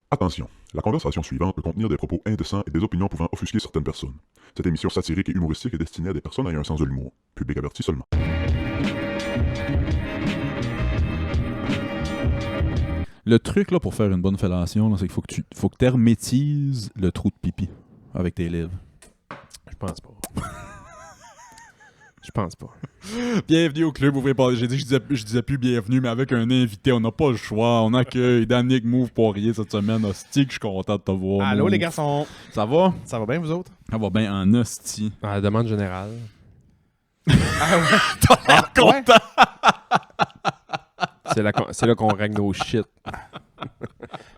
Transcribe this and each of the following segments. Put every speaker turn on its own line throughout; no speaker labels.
Attention, la conversation suivante peut contenir des propos indécents et des opinions pouvant offusquer certaines personnes. Cette émission satirique et humoristique est destinée à des personnes ayant un sens de l'humour. Public averti seulement.
Le truc là, pour faire une bonne fellation, là, c'est qu'il faut que tu hermétises le trou de pipi avec tes lèvres.
Je pense pas. Je pense pas.
Bienvenue au club, ouvrez pas. J'ai dit que je disais plus bienvenue, mais avec un invité, on n'a pas le choix. On accueille Danick Move Poirier cette semaine. Hostie, que je suis content de te voir.
Allô
Move.
les garçons!
Ça va?
Ça va bien vous autres?
Ça va bien en hostie.
À la demande générale.
Ah ouais?
T'as l'air content!
C'est là qu'on règle nos shit.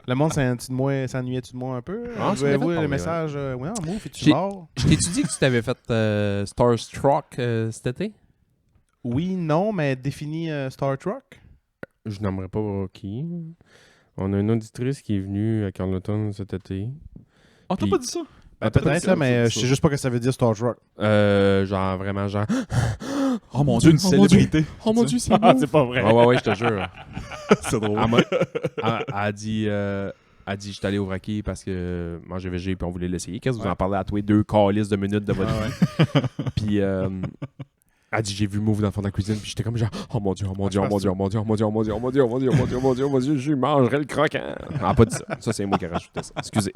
Le monde s'ennuyait-tu de moi un peu?
Ah, ça
Avez-vous
m'avait
le
parlé,
message? Ouais, Move, es-tu
J'ai-
mort?
Je t'ai-tu dit que tu t'avais fait Starstruck cet été?
Oui, non, mais définis Star Trek.
Je n'aimerais pas qui. On a une auditrice qui est venue à Carleton cet été.
On t'a
Puis-
pas dit ça?
Peut-être, là, mais je sais juste pas ce que ça veut dire Star Trek.
Genre, vraiment, genre...
Oh mon dieu, une célébrité.
Oh mon Dieu, c'est
Ah,
beau!
c'est pas vrai.
Ouais, je te jure.
C'est drôle.
Elle a dit, je suis allé au vraquier parce que manger végé puis on voulait l'essayer. Qu'est-ce que vous
Ouais.
en parlez à tous les 2 calices de minutes de votre vie? Puis elle dit, j'ai vu Move dans le fond de la cuisine puis j'étais comme genre, oh mon Dieu, oh mon Dieu, oh mon Dieu, oh mon Dieu, oh mon Dieu, oh mon Dieu, oh mon Dieu, oh mon Dieu, oh mon Dieu, oh mon Dieu, oh mon Dieu, je mangerai le croquant. Elle n'a pas dit ça. Ça, c'est moi qui ai rajouté ça. Excusez.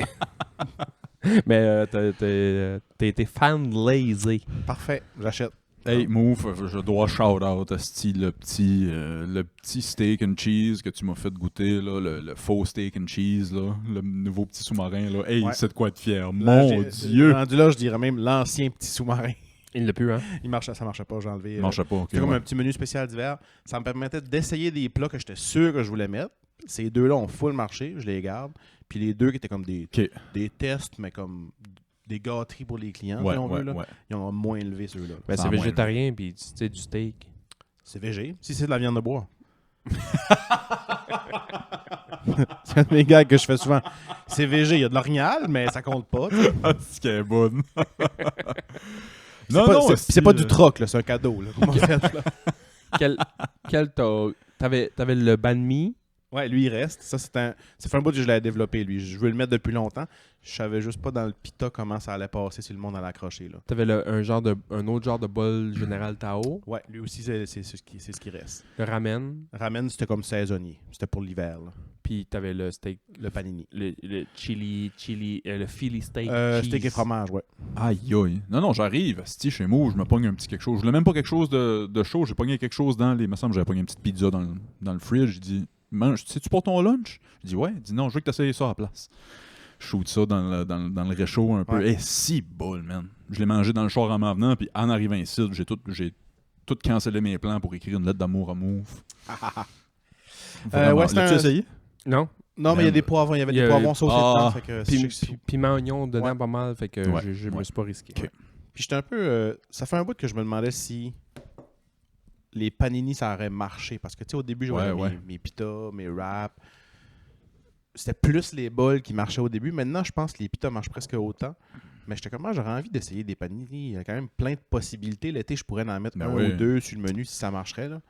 Mais t'as été fan lazy.
Parfait, j'achète.
Hey, Move, je dois shout-out à le petit steak and cheese que tu m'as fait goûter, là, le faux steak and cheese, là, le nouveau petit sous-marin. Là. Hey,
Ouais.
c'est de quoi être fier.
Là,
Mon Dieu!
Rendu là, je dirais même l'ancien petit sous-marin.
Il l'a pu, hein?
Ça marchait pas, j'ai enlevé.
Je mangeais pas, ok.
C'était comme
ouais.
un petit menu spécial d'hiver. Ça me permettait d'essayer des plats que j'étais sûr que je voulais mettre. Ces deux-là ont full marché, je les garde. Puis les deux qui étaient comme des tests, mais comme des gâteries pour les clients,
Ouais,
si on veut,
ouais,
là.
ouais.
Ils ont moins élevé ceux-là.
Ben,
Ça
c'est
a moins
végétarien puis tu sais, du steak.
C'est végé. Si c'est de la viande de bois. C'est un de mes gags que je fais souvent. C'est végé, il y a de l'orignal, mais ça compte pas. tu sais.
Ah, c'est qu'elle est bonne.
C'est pas du troc, là, c'est un cadeau. Là, qu'on m'a fait, là.
T'avais le banh mi.
Ouais, lui, il reste. Ça fait un bout que je l'ai développé, lui. Je veux le mettre depuis longtemps. Je savais juste pas dans le pita comment ça allait passer si le monde allait accrocher, là.
T'avais un autre genre de bol général Tao.
Ouais, lui aussi, c'est ce qui reste.
Le ramen.
Ramen, c'était comme saisonnier. C'était pour l'hiver, là.
Puis t'avais le steak.
Le panini.
Le chili, le Philly steak.
Steak et
cheese.
fromage, ouais.
Aïe, aïe. Non, j'arrive. Si chez moi, je me pogne un petit quelque chose. Je voulais même pas quelque chose de chaud. J'ai pogné quelque chose dans les. Il me semble que j'avais pogné une petite pizza dans le fridge. J'ai dit, mange, c'est-tu pour ton lunch? Je dis, ouais. Il dit, non, je veux que tu essayes ça à la place. Je shoot ça dans le réchaud un peu.
Ouais.
Et si bol, man. Je l'ai mangé dans le char en m'en venant. Puis en arrivant ici, j'ai tout cancellé mes plans pour écrire une lettre d'amour à Move. Vraiment.
ouais, c'est
L'as-tu
un-
essayé?
Non.
Non, mais il y a des poivrons. Il y avait
Il y
des
a-
poivrons sautés dedans.
Ah.
Fait que
Puis piment oignon dedans
Ouais.
pas mal. Fait que
Ouais,
je me
ouais.
suis pas risqué.
Ok.
Puis j'étais un peu... ça fait un bout que je me demandais si les panini, ça aurait marché. Parce que, tu sais, au début, je voyais
Ouais.
mes pitas, mes wraps. C'était plus les bols qui marchaient au début. Maintenant, je pense que les pitas marchent presque autant. Mais j'étais comme, j'aurais envie d'essayer des panini. Il y a quand même plein de possibilités. L'été, je pourrais en mettre
Ben
un
oui.
ou deux sur le menu si ça marcherait, là.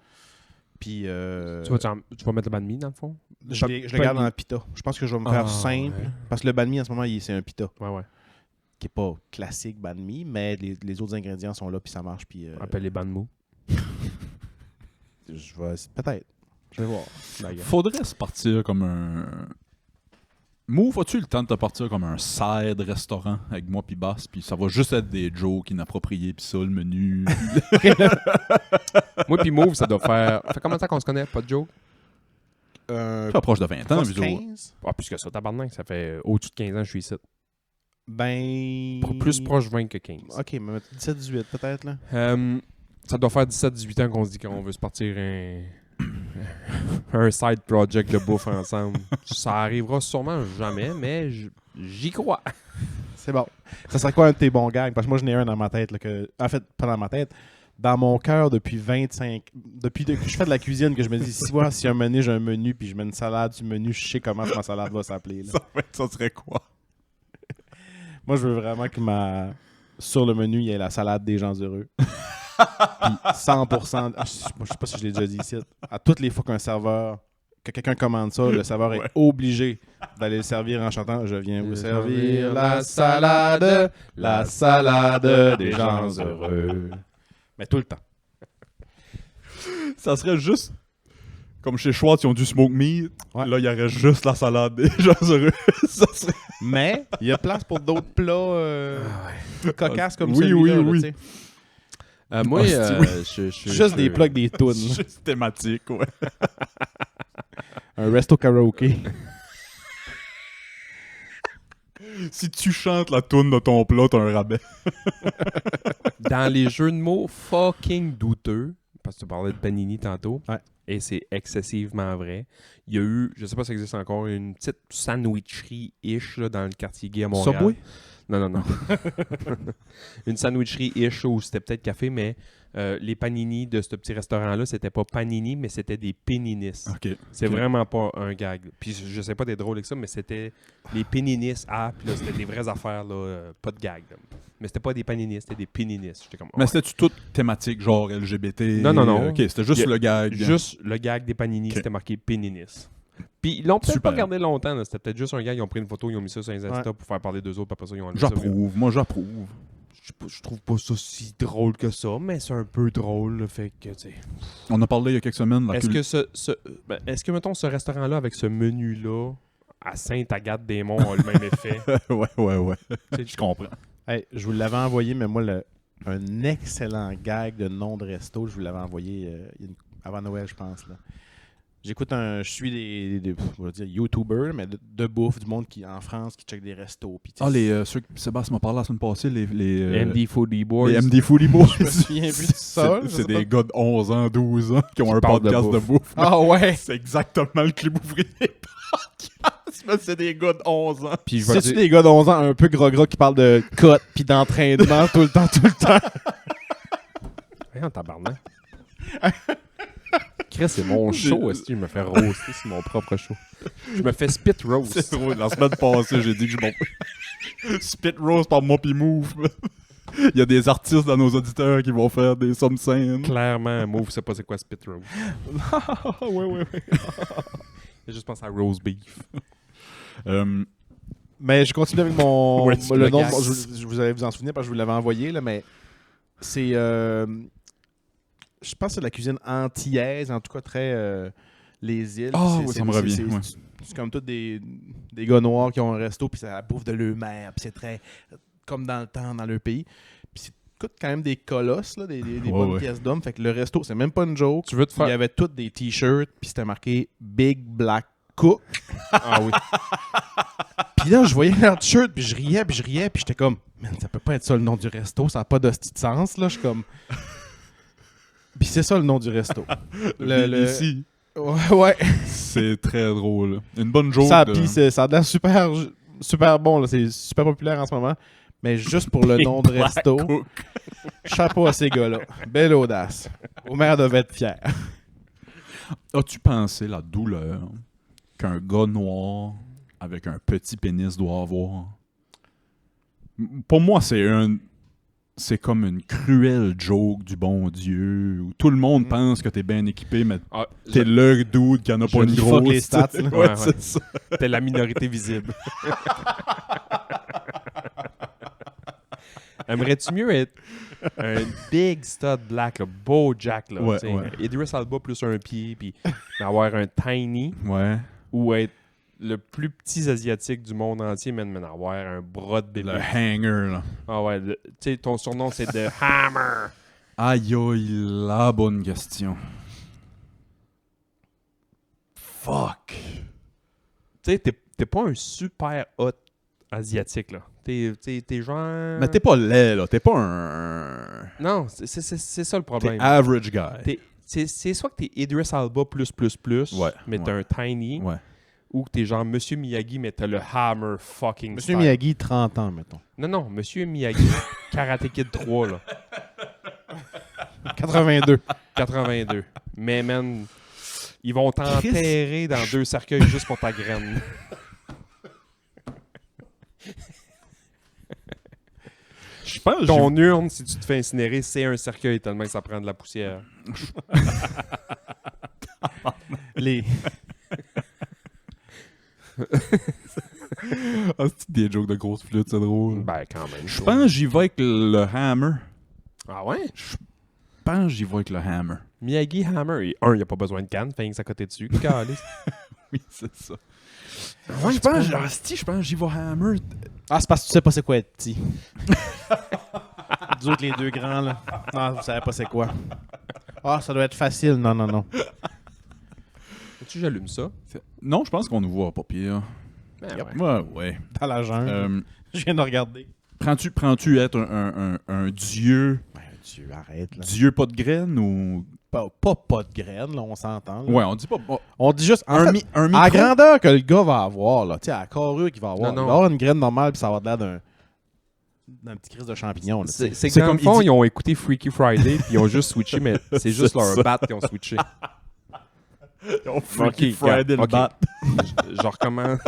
Puis...
Tu vas mettre le banh mi dans le fond?
je le garde dans le pita. Je pense que je vais me faire
Ah,
simple.
ouais.
Parce que le banh mi, en ce moment, c'est un pita.
Ouais.
Qui est pas classique banh mi, mais les autres ingrédients sont là, puis ça marche. Puis,
Appelle les banh mou.
je vais... Peut-être. Je vais voir.
Faudrait se partir comme un. Move, as-tu le temps de te partir comme un side restaurant avec moi puis Bass, puis ça va juste être des jokes inappropriés, puis ça, le menu.
Moi puis Move, ça doit faire... Ça fait combien de temps qu'on se connaît? Pas de joke?
Ça approche de 20 ans,
Proche
visio.
15?
Ah, plus que ça, tabarnak. Ça fait au-dessus de 15 ans que je suis ici.
Ben...
Plus proche 20 que 15.
Ok, mais 17-18 peut-être, là.
Ça doit faire 17-18 ans qu'on se dit qu'on veut se partir un side project de bouffe ensemble. Ça arrivera sûrement jamais, mais j'y crois.
C'est bon. Ça serait quoi un de tes bons gags? Parce que moi, j'en ai un dans ma tête. Là, en fait, pas dans ma tête. Dans mon cœur, depuis 25... Depuis que je fais de la cuisine, que je me dis, si un menu, j'ai un menu, puis je mets une salade du menu, je sais comment ma salade va s'appeler. Là.
Ça serait quoi?
Moi, je veux vraiment que sur le menu, il y ait la salade des gens heureux. Puis 100%... Je sais pas si je l'ai déjà dit ici. À toutes les fois qu'un serveur que quelqu'un commande ça, le serveur est obligé d'aller le servir en chantant « Je viens vous servir la salade des gens heureux ». Mais tout le temps.
Ça serait juste... Comme chez Schwartz, ils ont du smoke meat.
Ouais.
Là, il y aurait juste la salade des gens heureux. Ça serait...
Mais il y a place pour d'autres plats cocasses comme
Oui,
celui-là.
oui,
là,
oui.
tu sais.
Moi,
Juste des plats avec des tunes.
Juste thématique, ouais.
Un resto karaoké.
Si tu chantes la toune de ton plat, t'as un rabais.
Dans les jeux de mots fucking douteux, parce que tu parlais de panini tantôt,
Ouais.
et c'est excessivement vrai, il y a eu, je sais pas si ça existe encore, une petite sandwicherie-ish là, dans le quartier gay à Montréal.
Subway?
Non. Une sandwicherie-ish où c'était peut-être café, mais les panini de ce petit restaurant-là, c'était pas panini, mais c'était des peninis.
OK.
C'est
Ok.
vraiment pas un gag. Puis je sais pas d'être drôle avec ça, mais c'était les peninis. Puis là, c'était des vraies affaires, là, pas de gag. Là. Mais c'était pas des paninis, c'était des peninis. J'étais comme,
Mais
ouais.
c'était-tu toute thématique, genre LGBT?
Non.
OK, c'était juste
Il y a
le gag.
Juste le gag des panini,
Ok.
c'était marqué peninis. Puis ils l'ont peut-être
Super.
pas gardé longtemps. Là. C'était peut-être juste un gag. Ils ont pris une photo, ils ont mis ça sur les Insta pour faire parler d'eux autres. Puis après ça, ils ont enlevé ça.
J'approuve. Moi, j'approuve.
Je trouve pas ça si drôle que ça, mais c'est un peu drôle. Là, fait que, tu sais.
On a parlé il y a quelques semaines.
Est-ce que est-ce que, mettons, ce restaurant-là, avec ce menu-là, à Sainte-Agathe-des-Monts, a le même effet?
ouais. Je comprends.
Hey, je vous l'avais envoyé, mais moi, un excellent gag de nom de resto, je vous l'avais envoyé avant Noël, je pense. Là. Je suis des on va dire YouTubers, mais de bouffe, du monde qui en France qui check des restos. Puis, tu sais,
Ceux que Sébastien m'a parlé la semaine passée, les
MD Foodie Boys.
les MD Foodie Boys.
je me souviens plus de ça. je sais
C'est
pas.
des gars de 11 ans, 12 ans qui ont un
parlent de
podcast de bouffe.
Ah ouais!
C'est exactement le Club ouvrier podcast, mais c'est des gars de 11 ans.
Puis je vais
C'est-tu
dire...
des gars d'11 ans un peu gras qui parlent de cote puis d'entraînement tout le temps?
Voyons, tabarnak. Chris, c'est mon show, est-ce que je me fais roaster, c'est mon propre show. Je me fais spit roast.
C'est drôle. La semaine passée, j'ai dit que je m'en... Spit Rose par moi pis Move. Il y a des artistes dans nos auditeurs qui vont faire des sommes scènes.
Clairement, Move, c'est pas c'est quoi spit roast.
ouais.
J'ai juste pensé à roast beef.
Mais je continue avec mon
Ouais,
le
le
nom.
gag.
Vous allez vous en souvenir parce que je vous l'avais envoyé là, mais c'est je pense que c'est de la cuisine antillaise, en tout cas très les îles.
Ah
C'est-
oui,
c'est-
ça me
c'est-
revient.
c'est-
Ouais.
C'est comme tous des gars noirs qui ont un resto puis ça bouffe de leur mère, puis c'est très comme dans le temps dans leur pays. Puis c'est coûte quand même des colosses là, des bonnes pièces d'hommes. Fait que le resto, c'est même pas une joke.
Tu veux te
Il y
faire...
avait toutes des t-shirts puis c'était marqué Big Black Cook.
Ah oui.
Puis là, je voyais leur t-shirt, puis je riais, puis j'étais comme, man, ça peut pas être ça le nom du resto, ça n'a pas d'hostie de sens, là. Je suis comme. Puis c'est ça le nom du resto.
Ici,
Ouais.
c'est très drôle. Une bonne joke.
Ça,
de-
puis ça a l'air super bon, là. C'est super populaire en ce moment. Mais juste pour le nom de resto,
Cook.
chapeau à ces gars-là. Belle audace. Omer devait être fier.
As-tu pensé la douleur qu'un gars noir avec un petit pénis doit avoir? Pour moi, c'est comme une cruelle joke du bon Dieu où tout le monde pense que t'es bien équipé, mais
Ah,
t'es le dude qui en a pas une
qui fuck
grosse.
les stats, là.
Ouais,
Ouais,
c'est ça.
T'es la minorité visible. Aimerais-tu mieux être un big stud black, là, beau Jack, là,
Ouais,
tu sais,
ouais.
Idris Elba plus un pied, puis avoir un tiny,
Ouais.
ou être le plus petit asiatique du monde entier, mais avoir un bras de bébé.
Le hanger, là.
Ah ouais, tu sais, ton surnom c'est The Hammer.
Aïe, aïe, la bonne question. Fuck.
Tu sais, t'es pas un super hot asiatique, là. T'es genre...
Mais t'es pas laid, là. T'es pas un...
Non, c'est ça le
T'es
problème.
average guy.
C'est soit que t'es Idris Elba plus,
Ouais,
mais t'as un tiny,
Ouais.
ou que t'es genre Monsieur Miyagi, mais t'as le hammer fucking
Monsieur
style.
Miyagi, 30 ans, mettons.
Non, Monsieur Miyagi, Karate Kid 3, là.
82.
82. Mais man, ils vont t'enterrer dans 2 cercueils juste pour ta graine.
Je pense
Ton urne, si tu te fais incinérer, c'est un cercueil tellement que ça prend de la poussière.
Les...
Ah, c'est des jokes de grosses flûtes, c'est drôle.
Ben, quand même.
Je pense que j'y vais avec le hammer.
Ah ouais?
Je pense que j'y vais avec le hammer.
Miyagi Hammer. Il n'y a pas besoin de canne, fait que ça côté dessus. Calice.
Oui, c'est ça.
Ouais,
je pense que j'y vais hammer.
Ah, c'est parce que tu sais pas c'est quoi être petit. Nous autres, les deux grands, là. Non, vous savez pas c'est quoi. Ah, ça doit être facile. Non, non, non.
Tu j'allume ça?
Non, je pense qu'on nous voit pas pire.
Ben
Yep.
ouais.
Ouais.
Dans la jungle. Je viens de regarder.
Prends-tu être un dieu,
Ben, Dieu, arrête, là.
dieu pas de graines ou...
Pas de graines, là, on s'entend. là.
Ouais, on dit pas...
On dit juste, en
un,
fait,
mi- un
à la
micro...
grandeur que le gars va avoir, là, tu sais, à la carrure qu'il va avoir,
Non, non.
il va avoir une graine normale puis ça va avoir l'air d'un petit crise de champignon. Là, tu sais.
C'est
C'est
comme
comme
le fond,
il dit-
ils ont écouté Freaky Friday puis ils ont juste switché, mais c'est juste leur bat qui ont switché.
Freaky
Ok,
Friday, le
ok.
bat.
Je recommence.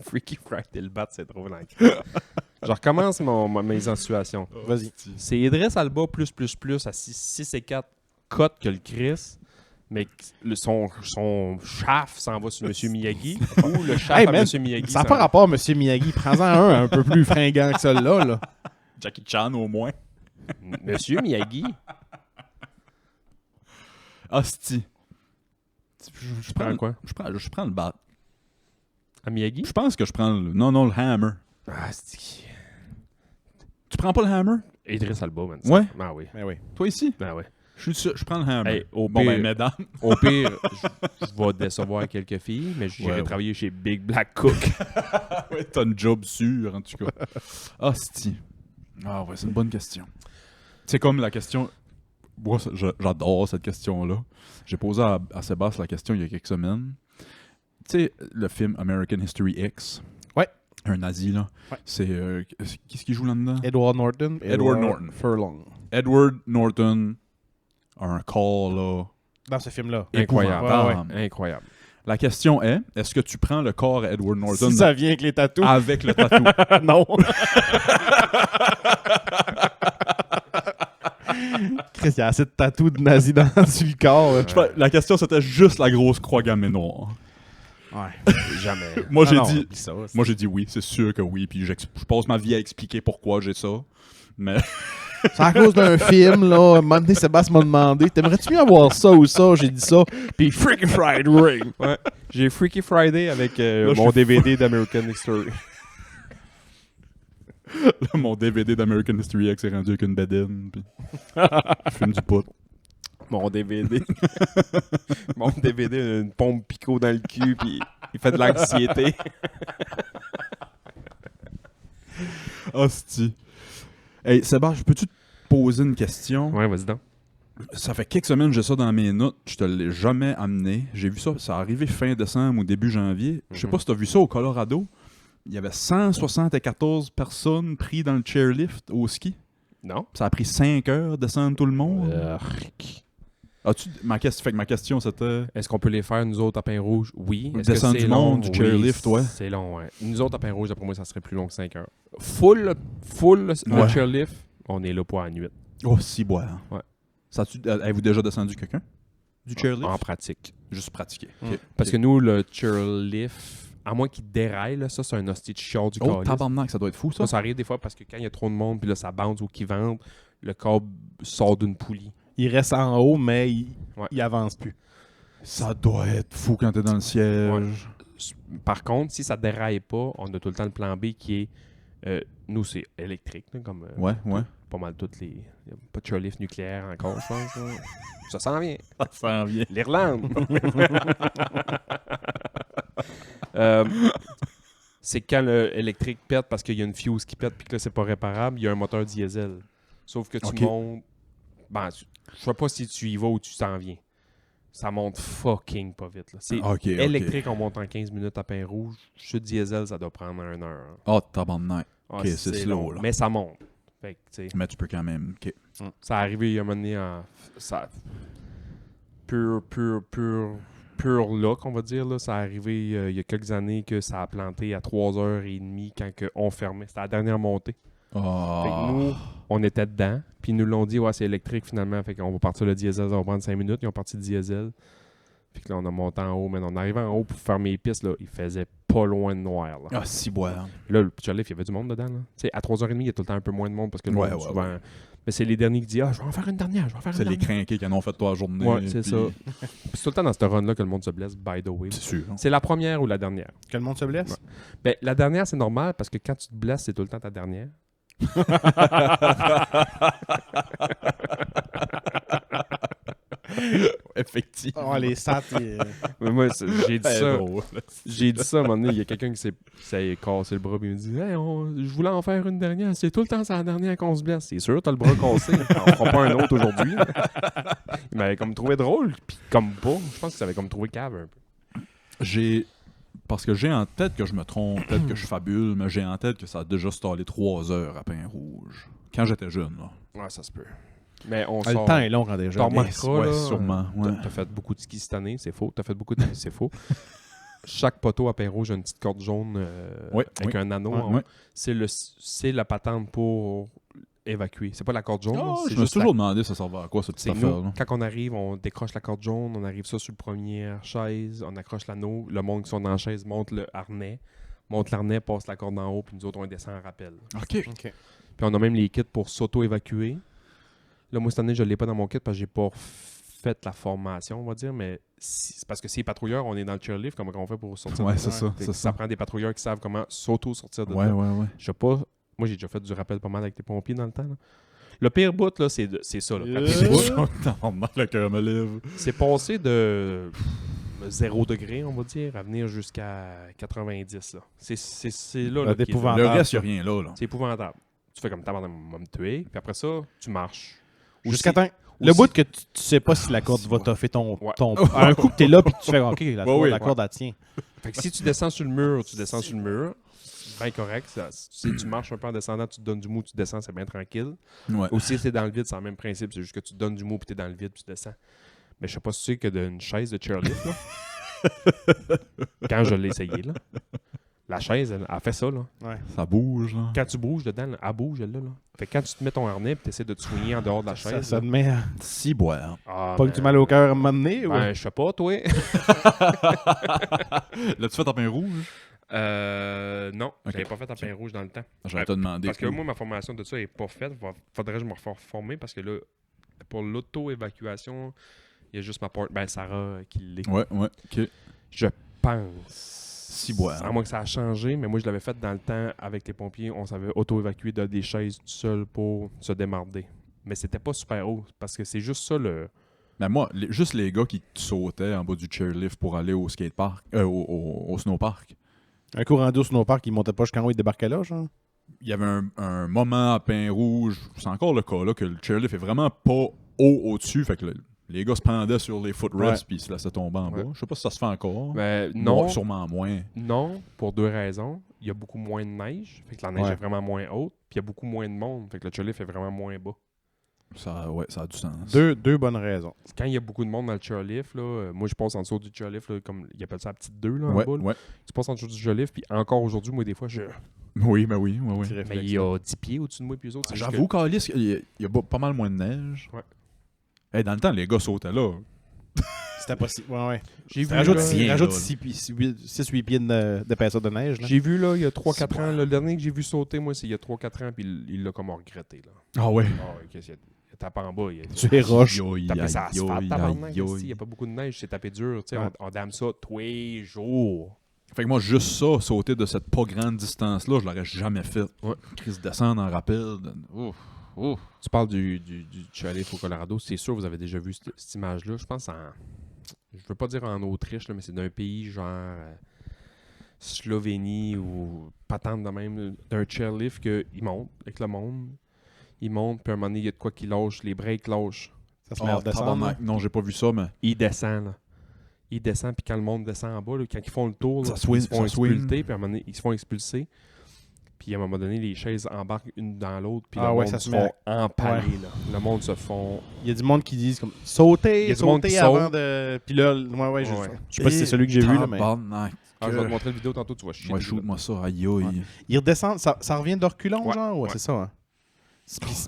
Freaky Friday, le bat, c'est drôle. Je recommence mes insinuations.
Vas-y.
C'est Idriss Alba plus à 6 et 4 cotes que le Chris, mais son chaf s'en va sur M. Miyagi ou le chaf
Hey,
à
man,
M. Miyagi.
Ça n'a pas rapport, M. Miyagi. Prends-en un peu plus fringant que celui-là. Là.
Jackie Chan, au moins.
Monsieur Miyagi.
Hostie. Je
prends quoi?
Je prends le bat.
À Miyagi?
Je pense que je prends le... Non, le hammer.
Ah, c'est...
Tu prends pas le hammer?
Idriss Alba, man.
Ouais.
Ben oui.
Ben oui.
Toi ici?
Ben oui.
Je prends le hammer.
Hey, au
bon,
pire-
ben, mesdames.
Au pire, je vais décevoir quelques filles, mais j'irai
Ouais.
travailler chez Big Black Cook.
Ouais, t'as une job sûre, en tout cas. Hostie. Ah ouais, c'est une bonne question. C'est comme la question... Moi, j'adore cette question-là. J'ai posé à Sébastien la question il y a quelques semaines. Tu sais, le film American History X.
Ouais.
Un nazi, là.
Ouais.
C'est... Qu'est-ce qu'il joue là-dedans?
Edward Norton.
Edward Norton.
Furlong.
Edward Norton a un corps, là...
Dans ce film-là.
Incroyable.
épouvantable.
Incroyable.
La question est-ce que tu prends le corps à Edward Norton
Si ça vient avec les tatous.
avec le tatou?
Non. Chris, il y a assez de tatous de nazis dans le corps. là.
La question, c'était juste la grosse croix gammée noire.
Ouais.
Jamais.
Moi,
Ah non,
j'ai dit...
oublie ça, c'est-
Moi, j'ai dit oui, c'est sûr que oui, puis je passe ma vie à expliquer pourquoi j'ai ça. Mais
C'est à cause d'un film, là. Un moment donné, Sébastien m'a demandé t'aimerais-tu mieux avoir ça ou ça? J'ai dit ça. Puis Freaky Fried Ring.
Ouais. J'ai Freaky Friday avec
Là,
mon
je suis
DVD d'American History.
là, mon DVD d'American History X est rendu avec une bedaine, puis je fume du pot.
Mon DVD. Mon DVD a une pompe picot dans le cul, puis il fait de l'anxiété.
Hostie. Hey, Sébastien, peux-tu te poser une question?
Ouais, vas-y donc.
Ça fait quelques semaines que j'ai ça dans mes notes. Je te l'ai jamais amené. J'ai vu ça. Ça a arrivé fin décembre ou début janvier. Je sais pas si tu as vu ça au Colorado. Il y avait 174 personnes prises dans le chairlift au ski.
Non?
Ça a pris 5 heures de descendre tout le monde. Ma question, c'était...
Est-ce qu'on peut les faire, nous autres, à Pin-Rouge? Oui. Est-ce
Descendre
que c'est
du
long?
monde, du
Oui,
chairlift, ouais.
C'est long, ouais. Nous autres, à Pin-Rouge, d'après moi, ça serait plus long que 5 heures. Full le
Ouais.
chairlift, on est là pour la nuit.
Oh, si, boire.
Ouais.
Avez-vous déjà descendu quelqu'un? Du chairlift?
En pratique.
Juste pratiquer.
Parce que nous, le chairlift, à moins qu'il déraille, là, ça, c'est un hostie de chiard du
Oh,
calice.
tabarnak, ça doit être fou, ça.
Ça arrive des fois parce que quand il y a trop de monde, puis là, ça bounce ou qu'il vente, le câble sort d'une poulie.
Il reste en haut, mais
Ouais.
il avance plus.
Ça doit être fou quand t'es dans le siège.
Par contre, si ça déraille pas, on a tout le temps le plan B qui est... nous, c'est électrique, là, comme
Ouais.
pas mal toutes les... Il n'y a pas de chairlift nucléaire encore, je pense. Là. Ça s'en vient.
Ça en vient.
L'Irlande. C'est quand l'électrique pète parce qu'il y a une fuse qui pète puis que là, c'est pas réparable, il y a un moteur diesel. Sauf que tu
Ok.
montes... Ben, je sais pas si tu y vas ou tu t'en viens. Ça monte fucking pas vite. Là. C'est
Ok.
électrique, on monte en 15 minutes à Pin-Rouge. Sur diesel, ça doit prendre 1 heure. Hein.
Oh, tabarnak.
Ah,
Ok, c'est slow,
long,
là.
mais ça monte. Fait que, tu sais,
Mais tu peux quand même. Ok.
ça est arrivé il y a un moment donné en... Ça... Pur luck, on va dire. Là. Ça est arrivé il y a quelques années que ça a planté à 3h30 quand on fermait. C'était la dernière montée. Fait que nous, on était dedans. Puis ils nous l'ont dit, ouais, c'est électrique finalement. Fait qu'on va partir le diesel, ça va prendre 5 minutes. Ils ont parti le diesel. Puis que là, on a monté en haut, mais on arrivait en haut pour faire mes pistes, là, il faisait pas loin de noir. Là,
Ah, si, ouais.
là le chairlift, il y avait du monde dedans. Là. Tu sais, à 3h30, il y a tout le temps un peu moins de monde parce que le
Ouais,
monde,
ouais,
souvent...
ouais.
Mais c'est les derniers qui disent « Ah, je vais en faire une dernière, je vais en faire
C'est
une
les
dernière.
crinqués qui en ont fait toute la journée.
Ouais, c'est
puis-
ça. Puis c'est tout le temps dans ce run-là que le monde se blesse, by the way.
C'est sûr.
C'est la première ou la dernière?
Que le monde se blesse?
Ouais. Ben, la dernière, c'est normal parce que quand tu te blesses, c'est tout le temps ta dernière.
Effectivement.
Oh, les stats.
Mais moi, j'ai dit
C'est
ça.
drôle.
J'ai dit ça à un moment donné, il y a quelqu'un qui s'est cassé le bras et il me dit hey, je voulais en faire une dernière, c'est tout le temps c'est la dernière qu'on se blesse. C'est sûr, t'as le bras cassé, on fera pas un autre aujourd'hui. Il m'avait comme trouvé drôle, puis comme pas. Je pense que ça avait comme trouvé cave un peu.
Parce que j'ai en tête que je me trompe, peut-être que je fabule, mais j'ai en tête que ça a déjà stallé 3 heures à Pain-Rouge. Quand j'étais jeune, là.
Ouais, ça se peut. Mais on
Le
sort.
temps est long quand déjà.
T'en
mais-
remarqueras,
Ouais,
là,
sûrement. Ouais.
T'as fait beaucoup de ski cette année, c'est faux. T'as fait beaucoup de ski, c'est faux. Chaque poteau à Pain-Rouge a une petite corde jaune
Ouais,
avec
ouais.
un anneau.
Ouais,
en haut.
ouais.
C'est la patente pour évacuer. C'est pas la corde jaune.
Ah,
c'est
je me
juste
suis toujours demandé ça servait à quoi, cette
C'est
petite
nous,
affaire-là.
quand on arrive, on décroche la corde jaune, on arrive ça sur le première chaise, on accroche l'anneau, le monde qui sont dans la chaise monte le harnais, passe la corde en haut, puis nous autres, on descend en rappel.
OK.
OK.
Puis on a même les kits pour s'auto-évacuer. Là, moi, cette année, je ne l'ai pas dans mon kit parce que j'ai pas fait la formation, on va dire, mais c'est parce que c'est patrouilleurs, on est dans le chairlift, comment on fait pour sortir
Ouais,
de
c'est
ça?
ça,
Fait
c'est
que
ça.
prend des patrouilleurs qui savent comment s'auto-sortir de
Ouais,
là.
ouais, ouais.
Je sais pas, moi, j'ai déjà fait du rappel pas mal avec les pompiers dans le temps. Là. Le pire bout, là, c'est ça. Là. Quand t'es debout,
Normal, le cœur me lève.
c'est passé de 0 degré, on va dire, à venir jusqu'à 90. Là. C'est là, là qui est-
d'épouvantable.
Le reste, il n'y a rien là.
c'est épouvantable. Tu fais comme tabarnak, on va me tuer, puis après ça, tu marches.
Jusqu'à
Aussi-
temps. Le
aussi-
bout que tu sais pas si la corde va toffer ton.
Ouais.
À un coup que t'es là, puis tu fais OK, la
Ouais,
corde, elle tient.
Fait que si tu descends sur le mur, tu descends sur le mur. C'est bien correct. Si tu marches un peu en descendant, tu te donnes du mou, tu descends, c'est bien tranquille.
Ouais.
Aussi, si t'es dans le vide, c'est le même principe. C'est juste que tu te donnes du mou, puis t'es dans le vide, puis tu descends. Mais je sais pas si tu sais que d'une chaise de chairlift, là, quand je l'ai essayé, là, la chaise, elle fait ça, là.
Ça bouge, là.
Quand tu bouges dedans, là, elle bouge, elle, là. Fait que quand tu te mets ton harnais, puis tu essaies de te soigner en dehors de la
Ça,
chaise.
ça
là,
te met.
Si boire.
Pas-tu mal au cœur à un moment donné?
Ben, je sais pas, toi.
L'as-tu fait en pain rouge?
Non,
Ok.
j'avais pas fait à pain rouge dans le temps.
J'allais te demander.
Parce que moi, ma formation de ça est pas faite. Faudrait que je me reformer parce que là, pour l'auto-évacuation, il y a juste ma part. Ben, Sarah qui l'est.
Ouais, ouais. OK.
Je pense.
Si boire.
À moins que ça a changé, mais moi, je l'avais fait dans le temps avec les pompiers. On savait auto-évacuer de des chaises tout seul pour se démarder. Mais c'était pas super haut parce que c'est juste ça le.
Mais moi, juste les gars qui sautaient en bas du chairlift pour aller au skatepark, au snowpark.
Un coup rendu au snowpark, il montait pas jusqu'en haut, il débarquait là, genre.
Il y avait un moment à Pain-Rouge, c'est encore le cas là, que le chairlift est vraiment pas haut au-dessus, fait que les gars se pendaient sur les footrests puis ils se laissaient tomber en bas.
Ouais.
Je sais pas si ça se fait encore.
Ben, non.
Sûrement moins.
Non, pour 2 raisons. Il y a beaucoup moins de neige, fait que la neige
Ouais.
est vraiment moins haute. Puis il y a beaucoup moins de monde, fait que le chairlift est vraiment moins bas.
Ça a du sens.
Deux bonnes raisons.
Quand il y a beaucoup de monde dans le chairlift, là, moi je passe en dessous du chairlift, là, comme ils appellent ça la petite 2 là, en
Ouais,
bas. Là.
ouais.
Tu passes en dessous du chairlift, puis encore aujourd'hui, moi des fois,
Oui, ben oui, oui, oui.
Petit
mais
réflexe,
il y a 10 pieds au-dessus de moi, puis eux autres. c'est juste
J'avoue, Calis, il y a pas mal moins de neige.
Ouais.
Hey, dans le temps, les gars sautaient là.
C'était possible. Ouais, ouais.
que j'ai vu,
Rajoute
là,
rien,
6-8 pieds d'épaisseur de neige. Là.
j'ai vu là, il y a 3-4 ans, là, le dernier que j'ai vu sauter, moi, c'est il y a 3-4 ans, puis il l'a comme regretté. Là.
Ah ouais.
Ah, ouais, qu'est-ce qu'il a tapé en bas, il a
Tu es roche.
tapé ça asphalte, tabarnak,
aïe, aïe.
ici, il n'y a pas beaucoup de neige, c'est tapé dur, tu sais,
Ouais.
on dame ça tous les jours.
Fait que moi, juste ça, sauter de cette pas grande distance-là, je l'aurais jamais fait.
Ouais.
Chris descendre en rappel. Ouf, ouf.
Tu parles du chairlift au Colorado, c'est sûr vous avez déjà vu cette image-là. Je pense je veux pas dire en Autriche, là, mais c'est d'un pays genre Slovénie ou patente de même, d'un chairlift qu'il monte avec le monde. Il monte, puis à un moment donné, il y a de quoi qui lâche, les breaks lâchent.
Ça se met à
Oh,
redescendre.
tabarnak. Non, j'ai pas vu ça, mais.
Il descend, là. Il descend, puis quand le monde descend en bas, là, quand ils font le tour, là,
Ça swing,
ils se font
ça swing.
expulser, puis à un moment donné, ils se font expulser. Puis à un moment donné, les chaises embarquent une dans l'autre, puis
Ah
le
ouais,
monde
ça
se
se met
font empaler, là. Le monde se font...
Il y a du monde qui disent comme sauter,
Il y a du monde
sauter
qui
avant
saute.
de. Puis là, ouais, je
Ouais.
sais pas si c'est celui que j'ai vu, là, mais.
Tabarnak.
Ah, je vais te montrer la vidéo tantôt, tu vas chier.
Moi,
dessus,
shoot-moi ça. Aïe, aïe.
Ouais. Il redescend, ça revient de reculons,
Ouais,
genre? Ouais,
ouais.
c'est ça. Hein.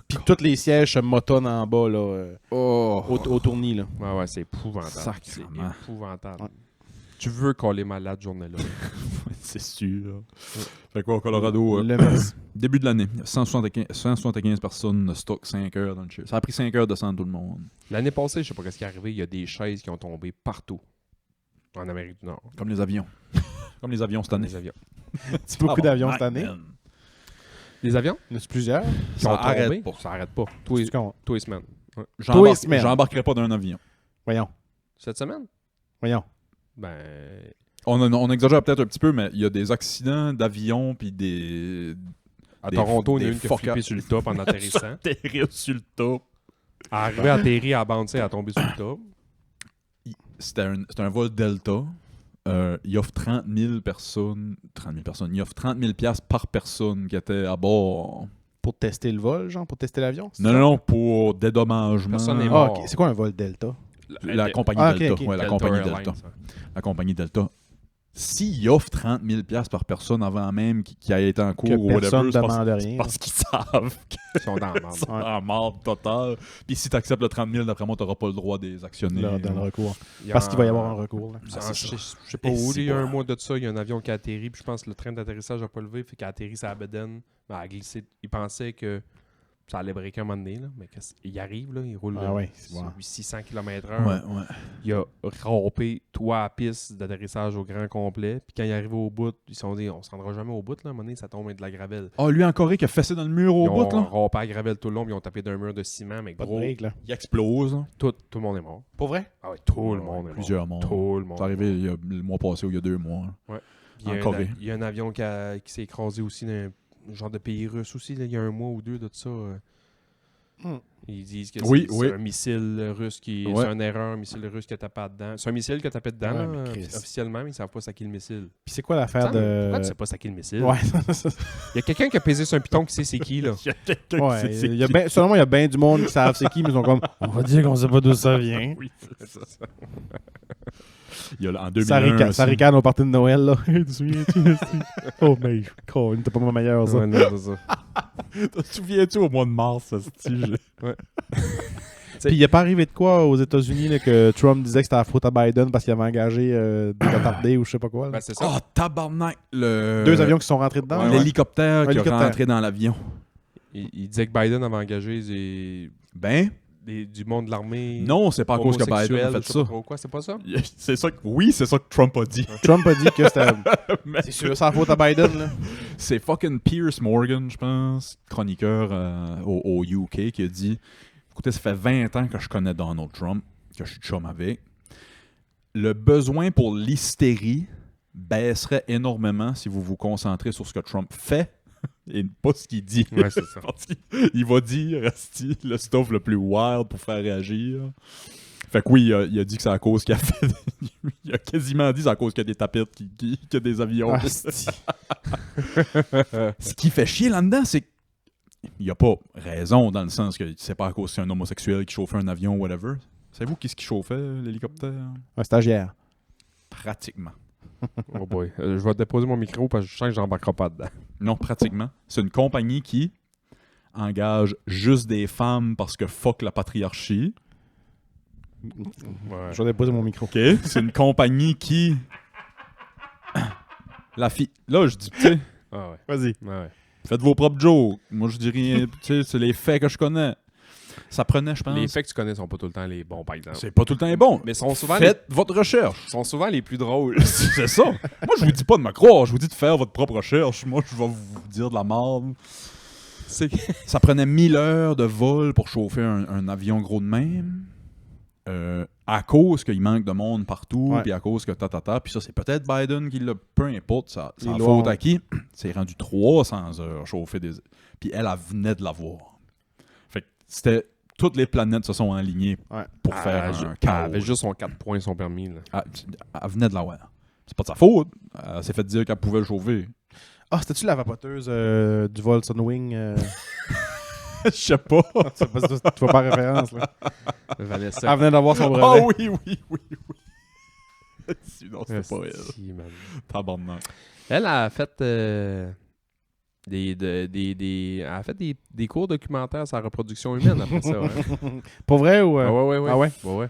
Puis tous les sièges se motonnent en bas, là,
Oh!
au tournis, là.
Ouais, c'est épouvantable.
Sacrément.
C'est épouvantable.
Ouais.
Tu veux coller malade journée-là.
C'est sûr. Fait quoi, au Colorado,
Le Mets.
début de l'année, 175 personnes, stock 5 heures dans le chip. Ça a pris 5 heures de descendre tout le monde.
L'année passée, je sais pas ce qui est arrivé, il y a des chaises qui ont tombé partout en Amérique du Nord.
Comme les avions. Comme les avions cette année.
Les avions.
C'est beaucoup d'avions cette année.
Man.
Les avions?
Il y en a plusieurs.
Qui
Ça
ont tombé?
arrête pas.
Ça arrête pas. Tous les semaines.
J'embarque- J'embarquerai pas dans un avion.
Voyons.
Cette semaine?
Voyons.
Ben...
On exagère peut-être un petit peu, mais il y a des accidents d'avions puis des...
À
Des-
Toronto, il y en a
des
une qui a
fuck
flippé
up.
sur le top en atterrissant.
Atterrir sur le top.
Arrivé à atterrir, à bouncer, à tomber sur le top.
C'était un vol Delta. Il offre 30 000 personnes. Il offre 30 000 piastres par personne qui était à bord.
Pour tester le vol, genre, pour tester l'avion? c'est
Non,
ça?
non, pour dédommagement.
Personne n'est
Ah,
mort.
ok. C'est quoi un vol Delta?
La compagnie
Ah, ok,
Delta.
ok.
Ouais, la
Delta
compagnie
Airlines,
Delta.
ça.
La compagnie Delta. S'ils offrent 30 000 piastres par personne avant même qu'il ait été en cours
Que
ou whatever,
personne
c'est
demande rien.
parce qu'ils savent
Ils sont dans la
qu'ils
merde.
sont en marde totale. Puis si tu acceptes le 30 000, d'après moi, tu n'auras pas le droit de les actionner.
Là, dans le recours.
Il y a
Parce qu'il va y
un-
avoir un recours. Là.
Je
Ah, c'est
sais
ça.
je sais pas
Et
où,
c'est
il y a un
bon.
mois de ça, il y a un avion qui a atterri, puis je pense que le train d'atterrissage n'a pas levé, fait qu'il a atterri sur la bedaine, ben, a glissé. Il pensait que ça allait breaker un moment donné, là, mais il arrive, là, il roule
Ah ouais,
sur
wow.
600 km/h.
Ouais.
Il a rompé toi la piste d'atterrissage au grand complet, puis quand il est arrivé au bout, ils se sont dit on se rendra jamais au bout, là, à un moment donné, ça tombe avec de la gravelle.
Ah, lui en Corée qui a fessé dans le mur au
Ils
bout,
ont
là.
rompé la gravelle tout le long, puis ils ont tapé d'un mur de ciment, mais
Pas de
gros,
break, là.
Il explose. Là.
tout le monde est mort.
Pour vrai?
Ah ouais, tout le monde est mort.
Plusieurs morts.
Tout le monde.
C'est arrivé il y a le mois passé ou il y a 2 mois. là.
Il y a
en
un
Corée.
Il y a un avion qui s'est écrasé aussi dans un genre de pays russe aussi, là, il y a un mois ou deux de ça. Ils disent que
Oui,
c'est
oui.
un missile russe qui.
Ouais.
C'est une erreur, un missile russe qui a tapé dedans. C'est un missile qui a tapé dedans,
Ouais,
là,
mais Chris.
officiellement, mais ils savent pas c'est qui le missile.
Puis c'est quoi l'affaire
Pourquoi tu
de.
sais pas c'est qui le missile?
Ouais,
Il y a quelqu'un qui a pesé sur un piton qui sait c'est qui, là.
ouais. Il y a ben, selon moi, il y a bien du monde qui savent c'est qui, mais ils sont comme. On va dire qu'on sait pas d'où ça vient.
Oui, c'est ça. Il y a en 2001
Ça
aussi.
ricane au party de Noël, là. Tu te souviens-tu? Oh, mais. Oh, n'était pas mon meilleur, ça.
Ouais, non, c'est ça.
Te souviens-tu au mois de mars, ça, style?
Puis il n'est pas arrivé de quoi aux États-Unis là, que Trump disait que c'était la faute à Biden parce qu'il avait engagé des retardés ou je sais pas quoi. là.
Ben, c'est ça.
Oh, tabarnak! Le...
2 avions qui sont rentrés dedans.
Ouais,
là.
L'hélicoptère qui est
Hélicoptère.
rentré dans l'avion.
Il disait que Biden avait engagé
Ben,
du monde de l'armée.
non, c'est pas à cause que Biden a
homosexuel,
fait
je sais
ça.
pas trop quoi, c'est pas ça?
C'est ça que... Oui, c'est ça que Trump a dit.
Trump a dit que c'était.
Mais
C'est sûr, c'est la faute à Biden. Là.
c'est fucking Piers Morgan, je pense, chroniqueur au UK, qui a dit écoutez, ça fait 20 ans que je connais Donald Trump, que je suis chum avec. Le besoin pour l'hystérie baisserait énormément si vous vous concentrez sur ce que Trump fait et pas ce qu'il dit.
Ouais, c'est ça.
Parce qu'il va dire asti, le stuff le plus wild pour faire réagir. Fait que oui, il a dit que c'est à cause qu'il a fait. Il a quasiment dit que c'est à cause qu'il y a des tapettes, qu'il y a des avions.
Ah, c'est-
Ce qui fait chier là-dedans, c'est qu'il n'y a pas raison dans le sens que c'est pas à cause que c'est un homosexuel qui chauffait un avion ou whatever. Savez-vous qui chauffait l'hélicoptère?
un stagiaire.
Pratiquement.
Oh boy. Je vais déposer mon micro parce que je sens que j'embarquerai pas dedans.
Non, pratiquement. C'est une compagnie qui engage juste des femmes parce que fuck la patriarchie.
Ouais.
Je vais déposer mon micro.
OK? C'est une compagnie qui... La fille... Là, je dis, tu sais,
Ah ouais.
Vas-y.
Ouais.
faites vos propres jokes. Moi, je dis rien. Tu sais, c'est les faits que je connais. Ça prenait, je pense...
Les faits que tu connais sont pas tout le temps les bons, par exemple.
C'est pas tout le temps bon.
Mais sont souvent,
Faites votre recherche.
sont souvent les plus drôles.
C'est ça. Moi, je vous dis pas de me croire. Je vous dis de faire votre propre recherche. Moi, je vais vous dire de la merde.
C'est
Ça prenait 1000 heures de vol pour chauffer un avion gros de même. À cause qu'il manque de monde partout,
Ouais.
puis à cause que ta. Puis ça, c'est peut-être Biden qui l'a. Peu importe, ça. C'est
Les
la
lois
faute
ont-
à qui? C'est rendu 300 heures chauffer des. Puis elle venait de l'avoir. Fait que c'était. Toutes les planètes se sont alignées
Ouais.
pour faire un
Elle
chaos.
avait juste son 4 points son permis. Là.
Elle venait de l'avoir. C'est pas de sa faute. Elle s'est fait dire qu'elle pouvait le chauffer.
Ah, c'était-tu la vapoteuse du vol Sunwing?
Je sais pas.
Tu vois pas référence, là.
Vanessa.
Elle venait d'avoir son
Ah
brevet.
oui. Sinon, c'était pas elle.
Si, man.
Tabarnak.
Elle a fait. Elle a fait des cours documentaires sur la reproduction humaine après ça. Ouais.
Pour vrai ou.
Ouais.
Ah ouais?
Ouais.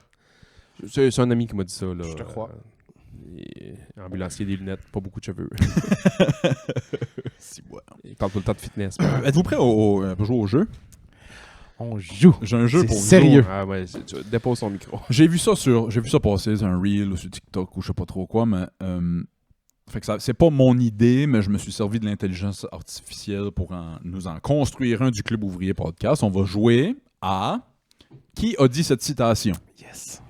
C'est un ami qui m'a dit ça. Là.
Je te crois.
Ambulancier des lunettes, pas beaucoup de cheveux.
Si, ouais.
Il parle tout le temps de fitness.
Êtes-vous prêts pour jouer au jeu?
On joue.
J'ai un jeu
C'est
pour vous
sérieux.
autres.
Ah ouais, tu déposes son micro.
J'ai vu ça passer sur un reel ou sur TikTok ou je sais pas trop quoi, mais fait que c'est pas mon idée, mais je me suis servi de l'intelligence artificielle pour nous en construire un du Club Ouvrier Podcast. On va jouer à Qui a dit cette citation?
Yes.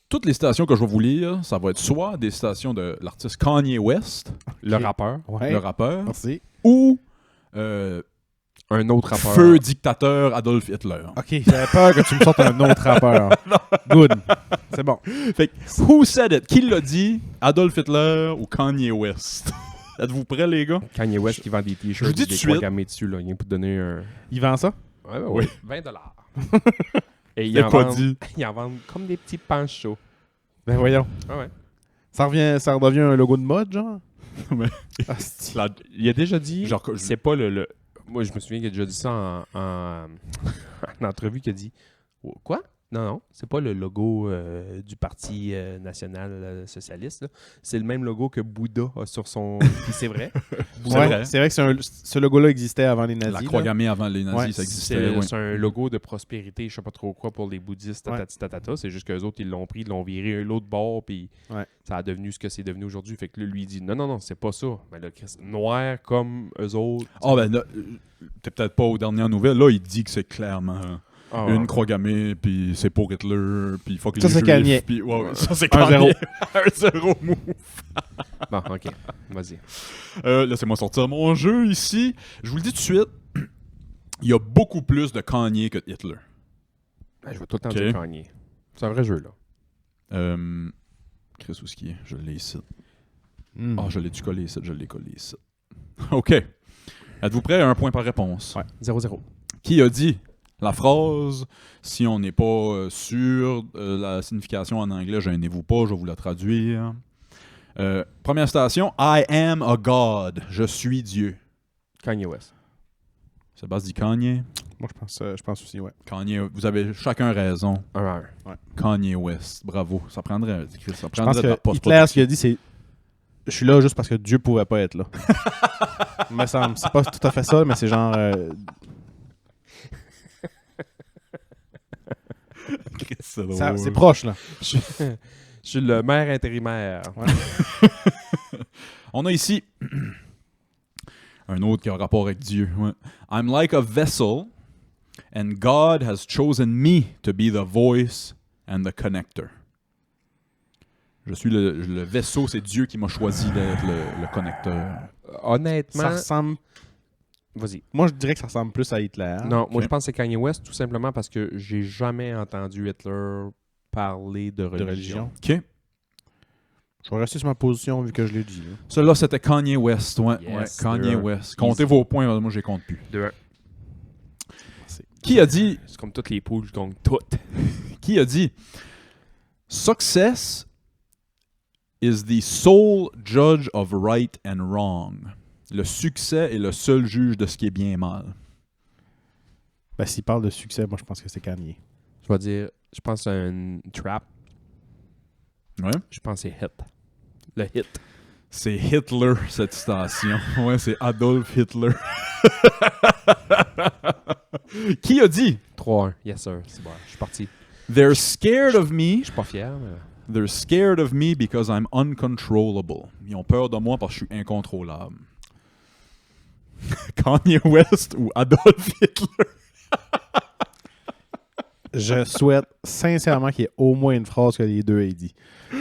Toutes les citations que je vais vous lire, ça va être soit des citations de l'artiste Kanye West,
Le rappeur.
Ouais.
le rappeur,
Merci.
ou
Un autre rappeur.
feu dictateur Adolf Hitler.
Ok, j'avais peur que tu me sortes un autre rappeur. Good. C'est bon.
Fait que, who said it? Qui l'a dit? Adolf Hitler ou Kanye West? Êtes-vous prêts, les gars?
Kanye West qui vend des
Je vous
t-shirts
dis
avec
tout
des
de suite.
croix gammées dessus. Là. Il vient pour te donner un...
Il vend ça?
Ouais. 20$. Et
C'est pas dit.
Ils en vendent comme des petits panchos.
Ben voyons.
Ouais.
Ça redevient un logo de mode, genre?
Ouais.
Asti.
Il a déjà dit...
Genre,
c'est pas le... Moi, je me souviens qu'il a déjà dit ça en entrevue, qu'il a dit... Oh, quoi? Non, c'est pas le logo du Parti national socialiste. Là. C'est le même logo que Bouddha a sur son... Puis c'est vrai.
vrai.
C'est vrai que ce logo-là existait avant les nazis.
La croix
là.
gammée avant les nazis,
Ouais,
ça existait.
C'est
ouais.
c'est un logo de prospérité, je sais pas trop quoi, pour les bouddhistes, tatata. C'est juste qu'eux autres, ils l'ont pris, ils l'ont viré l'autre bord, puis
Ouais.
ça a devenu ce que c'est devenu aujourd'hui. Fait que là, lui, il dit non, c'est pas ça. Mais là, noir comme eux autres.
Ah ben là, t'es peut-être pas aux dernières nouvelles. Là, il dit que c'est clairement
Ah,
une croix gammée, puis c'est pour Hitler, puis il faut que
Ça,
les
c'est
Juifs...
Kanye.
Puis, ouais, ça, c'est
1-0.
Kanye. 1-0 move.
Bon, ok, vas-y.
Laissez-moi sortir mon jeu ici. Je vous le dis tout de suite, il y a beaucoup plus de Kanye que de Hitler.
Je vais tout le temps
Ok.
dire Kanye. C'est un vrai jeu, là.
Chris Ouskier, je l'ai ici.
Hmm.
Ah, je l'ai-tu collé ici? Je l'ai collé ici. OK. Êtes-vous prêts? Un point par réponse.
Ouais.
0-0.
Qui a dit la phrase « Si on n'est pas sûr la signification en anglais, gênez-vous pas, je vais vous la traduire. » Première citation. « I am a God. Je suis Dieu.
Kanye West. »
Sébastien dit Kanye.
Moi, je pense aussi, ouais.
Kanye, vous avez chacun raison.
1-1.
Kanye West. Bravo. Ça prendrait, Chris, ça
Je pense
prendrait de la
que Hitler, ce qu'il a dit, c'est « Je suis là juste parce que Dieu pouvait pas être là. » Il me semble. C'est pas tout à fait ça, mais c'est genre...
Chris, c'est drôle.
c'est proche, là.
Je suis le maire intérimaire.
On a ici un autre qui a un rapport avec Dieu. Ouais. I'm like a vessel, and God has chosen me to be the voice and the connector. Je suis le vaisseau, c'est Dieu qui m'a choisi d'être le connecteur.
Honnêtement...
Ça ressemble...
Vas-y.
Moi, je dirais que ça ressemble plus à Hitler.
Non, moi
Ok.
je pense que c'est Kanye West tout simplement parce que j'ai jamais entendu Hitler parler de
De
religion.
religion.
OK.
Je vais rester sur ma position vu que je l'ai dit. Là.
Celui-là, c'était Kanye West. Ouais,
Yes,
ouais, Kanye
2-1.
West. Comptez vos points, moi, je les compte plus.
2-1.
Qui a dit...
C'est comme toutes les poules, je gagne toutes.
Qui a dit Success is the sole judge of right and wrong. Le succès est le seul juge de ce qui est bien et mal.
Ben, s'il parle de succès, moi, je pense que c'est Kanye.
Je vais dire, je pense à une trap.
Ouais.
Je pense que c'est hit. Le hit.
C'est Hitler, cette citation. Ouais, c'est Adolf Hitler. Qui a dit
3-1. Yes, sir. C'est bon. Je suis parti.
They're scared of me.
Je suis pas fier, mais...
They're scared of me because I'm uncontrollable. Ils ont peur de moi parce que je suis incontrôlable. Kanye West ou Adolf Hitler?
Je souhaite sincèrement qu'il y ait au moins une phrase que les deux aient dit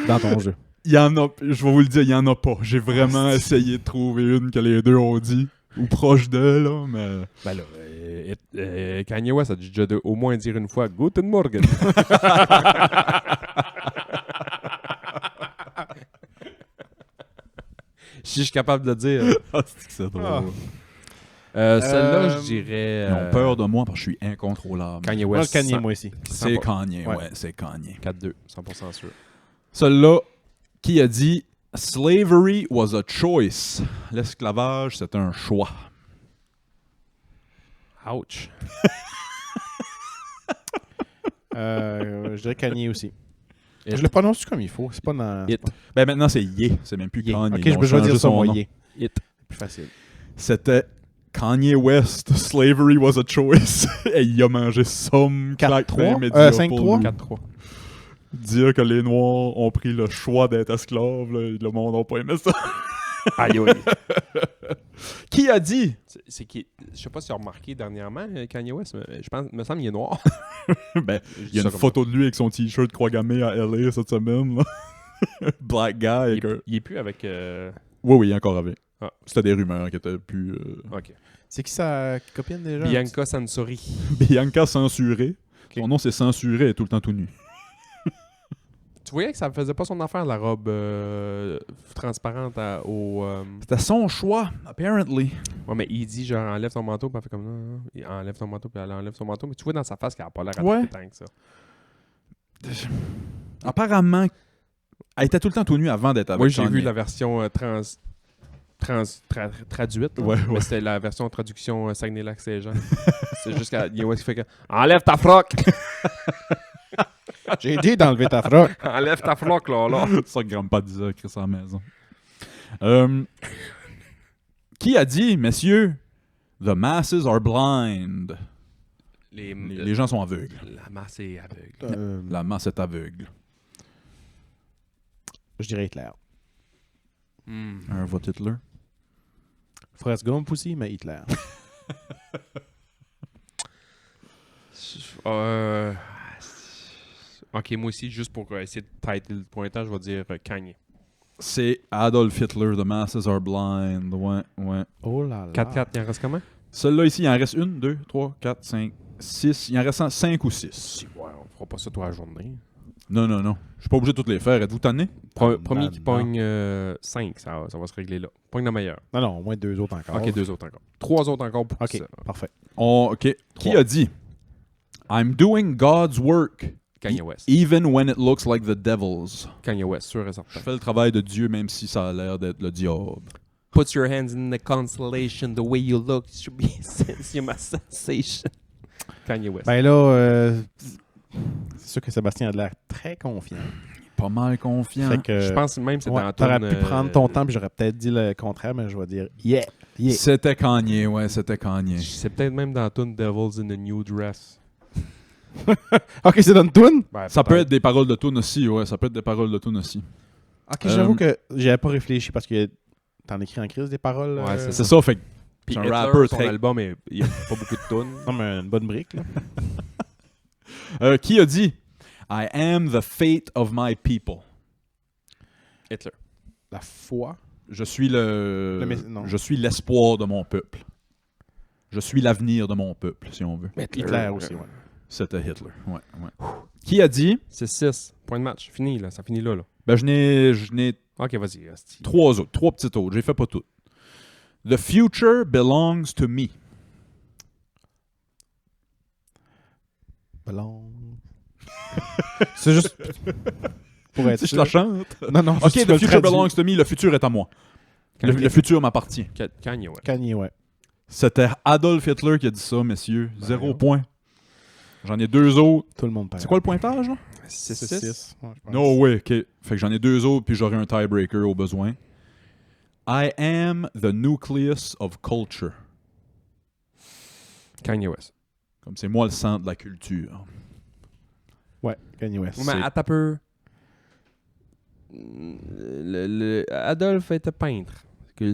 dans ton jeu.
Il y en a, je vais vous le dire, il y en a pas. J'ai vraiment essayé de trouver une que les deux ont dit, ou proche d'eux, là, mais...
Ben là, Kanye West a déjà au moins dire une fois « Guten Morgen ». Si je suis capable de le dire.
c'est drôle.
Ah.
Celle-là, je dirais...
Ils ont peur de moi parce que je suis incontrôlable.
Kanye
Moi,
West.
Kanye, moi aussi.
C'est Kanye,
Ouais.
ouais, c'est Kanye.
4-2, 100% sûr.
Celui-là, qui a dit Slavery was a choice. L'esclavage, c'était un choix.
Ouch.
Je dirais Kanye aussi.
It.
Je le prononce comme il faut. C'est pas dans.
It.
Ben maintenant, c'est Ye. C'est même plus
Yeah.
Kanye.
Ok,
Ils
je
ont
vais
changé
dire ça,
son
moi,
nom.
yeah.
It.
Plus facile.
C'était Kanye West. Slavery was a choice. Et il a mangé somme
4-3?
médias
5-3?
pour lui.
4-3.
Dire que les Noirs ont pris le choix d'être esclaves, là, le monde n'a pas aimé ça.
Aïe, aïe.
Qui a dit?
C'est qui... Je sais pas si tu as remarqué dernièrement, Kanye West, mais je pense, me semble qu'il est noir.
Ben, il y a une photo de lui avec son t-shirt croix gammée à LA cette semaine. Là. Black guy. Avec un...
Il est plus avec...
Oui, il est encore avec.
Ah.
C'était des rumeurs qui étaient plus...
OK.
C'est qui sa copine déjà?
Bianca Sansori.
Bianca censurée.
Ok.
Son nom, c'est censuré, elle est tout le temps tout nu.
Tu voyais que ça faisait pas son affaire, la robe transparente au...
C'était son choix, apparently.
Ouais, mais il dit genre enlève ton manteau, puis elle fait comme non. Il enlève ton manteau, puis elle enlève son manteau. Mais tu vois dans sa face qu'elle a pas l'air à
Ouais.
tant que ça.
Apparemment, elle était tout le temps tout nu avant d'être avec
Moi, j'ai
Kanye.
vu la version traduite. là.
Ouais,
Mais
ouais.
c'était la version traduction Saguenay-Lac-Saint-Jean. C'est juste qu'à Kanye West qui fait que enlève ta froc!
J'ai dit d'enlever ta froc.
Enlève ta froc, là.
Ça, grand-pas disait Chris à la maison. Qui a dit, messieurs, the masses are blind? Les gens sont aveugles.
La masse est aveugle.
La masse est aveugle.
Je dirais Hitler.
Un vote Hitler.
Forrest Gump aussi, mais Hitler.
Ok, moi aussi, juste pour essayer de tighter le pointage, je vais dire Kanye.
C'est Adolf Hitler, the masses are blind. Ouais.
Oh là là.
4-4, il en reste comment?
Celui-là ici, il en reste 1, 2, 3, 4, 5, 6. Il en reste 5 ou 6.
Si, ouais, on fera pas ça toute la journée.
Non. Je suis pas obligé de toutes les faire. Êtes-vous tanné?
Premier qui
non.
pogne 5, ça va se régler là. Pogne la meilleure.
Non, au moins 2 autres encore.
Ok, 2 autres encore. 3 autres encore pour
Ok,
ça.
parfait.
OK. Qui
Trois.
a dit? I'm doing God's work.
Kanye West.
Even when it looks like the devil's.
Kanye West, sûr et
Je
certain.
fais le travail de Dieu même si ça a l'air d'être le diable.
Put your hands in the constellation, the way you look should be since you're my sensation. Kanye West.
Ben là, c'est sûr que Sébastien a l'air très confiant.
Pas mal confiant.
Fait que,
je pense même que c'est
ouais,
dans
t'aurais
ton,
pu prendre ton temps, puis j'aurais peut-être dit le contraire, mais je vais dire yeah.
C'était Kanye, ouais, c'était Kanye.
C'est peut-être même dans ton Devils in a New Dress.
Ok, c'est dans le tune?
Ben,
Ça peut être des paroles de tune aussi, ouais, ça peut être des paroles de tune aussi.
Ok, j'avoue que j'avais pas réfléchi parce que t'en écris en crise des paroles.
Ouais, c'est
C'est ça, fait que
Puis
c'est un
Hitler,
rapper
son
très...
album, il n'y a pas beaucoup de tunes.
Non, mais une bonne brique, là.
Qui a dit I am the fate of my people.
Hitler.
La foi.
Je suis
non.
je suis l'espoir de mon peuple. Je suis l'avenir de mon peuple, si on veut.
Hitler aussi, ouais.
C'était Hitler. Ouais. Qui a dit
C'est 6. Point de match. Fini, là. Ça finit là.
Ben je n'ai
Ok, vas-y. Asti.
3 petites autres. J'ai fait pas toutes. The future belongs to me.
Ballon. C'est juste pour être
Si je
sûr.
la chante.
Non,
Ok,
juste tu
the
le
future
traduis.
belongs to me. Le futur est à moi. Le futur m'appartient.
Kanye, ouais.
Kanye, ouais.
C'était Adolf Hitler qui a dit ça, messieurs.
Ben
0
non.
point. J'en ai 2 autres.
Tout le monde parle.
C'est quoi le pointage, là?
6.
Ouais, je pense.
No way, ok. Fait que j'en ai 2 autres, puis j'aurai un tiebreaker au besoin. I am the nucleus of culture.
Kanye West.
Comme c'est moi le centre de la culture.
Ouais, Kanye West.
Mais attends un peu. Adolphe était peintre.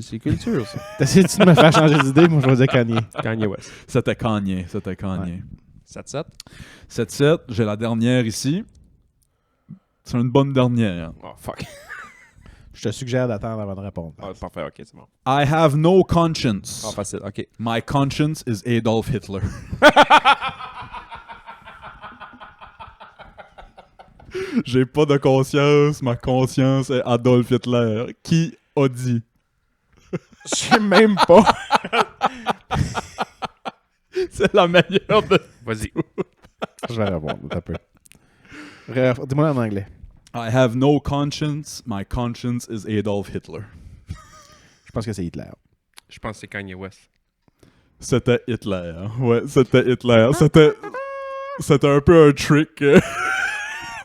C'est culture, ça.
T'essayes-tu de me faire changer d'idée? Moi, je vais dire Kanye.
Kanye West.
C'était Kanye.
7-7.
7-7, j'ai la dernière ici. C'est une bonne dernière.
Oh, fuck.
Je te suggère d'attendre avant de répondre.
Ah, parfait, ok, c'est bon.
I have no conscience.
Ah, facile, ok.
My conscience is Adolf Hitler. J'ai pas de conscience, ma conscience est Adolf Hitler. Qui a dit?
Je sais même pas.
C'est la meilleure de...
Vas-y.
Je vais répondre un peu. Dis-moi en anglais.
I have no conscience. My conscience is Adolf Hitler.
Je pense que c'est Hitler.
Je pense que c'est Kanye West.
C'était Hitler. Ouais, c'était Hitler. C'était un peu un trick.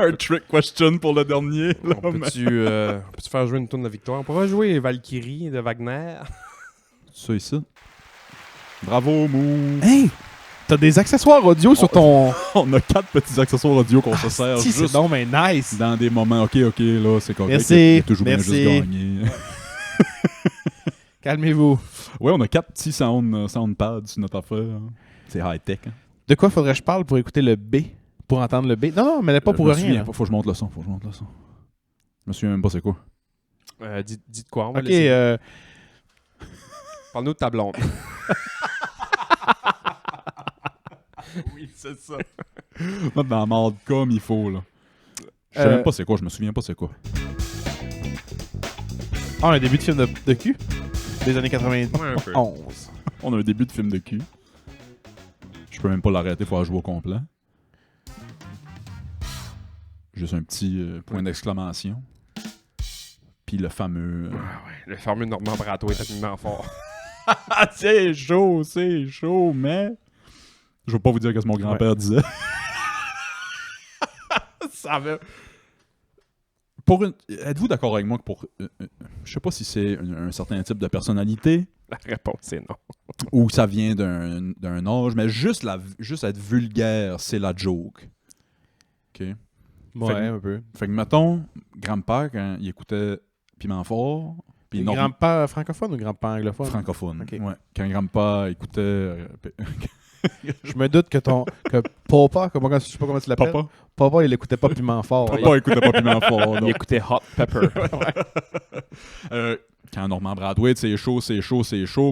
Un trick question pour le dernier. Là,
On peut-tu faire jouer une tourne de victoire? On pourra jouer Valkyrie de Wagner.
Ça ici. Bravo, Mou.
Hey! T'as des accessoires audio sur ton...
On a 4 petits accessoires audio qu'on se sert
Si, c'est
juste
donc, mais nice!
dans des moments. Ok, là, c'est correct.
Merci,
Il y a toujours bien
merci.
juste gagné.
Calmez-vous.
Ouais, on a 4 petits soundpads sur notre affaire. Hein. C'est high-tech. Hein.
De quoi faudrait que je parle pour écouter le B? Pour entendre le B? Non, mais pas pour
Je me
rien.
souviens
là.
pas, faut que je monte le son. Je me souviens même pas c'est quoi.
Dis de quoi? On va
Ok,
laisser. Parle-nous de ta blonde.
Oui, c'est ça. Mettre dans la marde comme il faut, là. Je sais même pas c'est quoi, je me souviens pas c'est quoi.
Ah, un début de film de cul? Des années 91.
Ouais, un peu.
On a un début de film de cul. Je peux même pas l'arrêter, faut la jouer au complet. Juste un petit point d'exclamation. Puis le fameux...
Le fameux Normand Brato est tellement fort.
Ah, c'est chaud, mais... Je veux pas vous dire ce que mon grand-père disait. Ça va... Êtes-vous d'accord avec moi que pour... je sais pas si c'est un certain type de personnalité
La réponse, c'est non.
ou ça vient d'un âge, mais juste être vulgaire, c'est la joke. OK?
Ouais, un peu.
Fait que, mettons, grand-père, quand il écoutait Piment Fort... puis
Grand-père francophone ou grand-père anglophone?
francophone.
Ok.
Ouais. Quand grand-père écoutait...
Je me doute que Papa, je sais pas comment tu l'appelles. Papa, il écoutait pas Piment Fort.
Papa écoutait pas Piment Fort. non.
Il écoutait Hot Pepper.
Quand Normand Brathwaite, c'est chaud,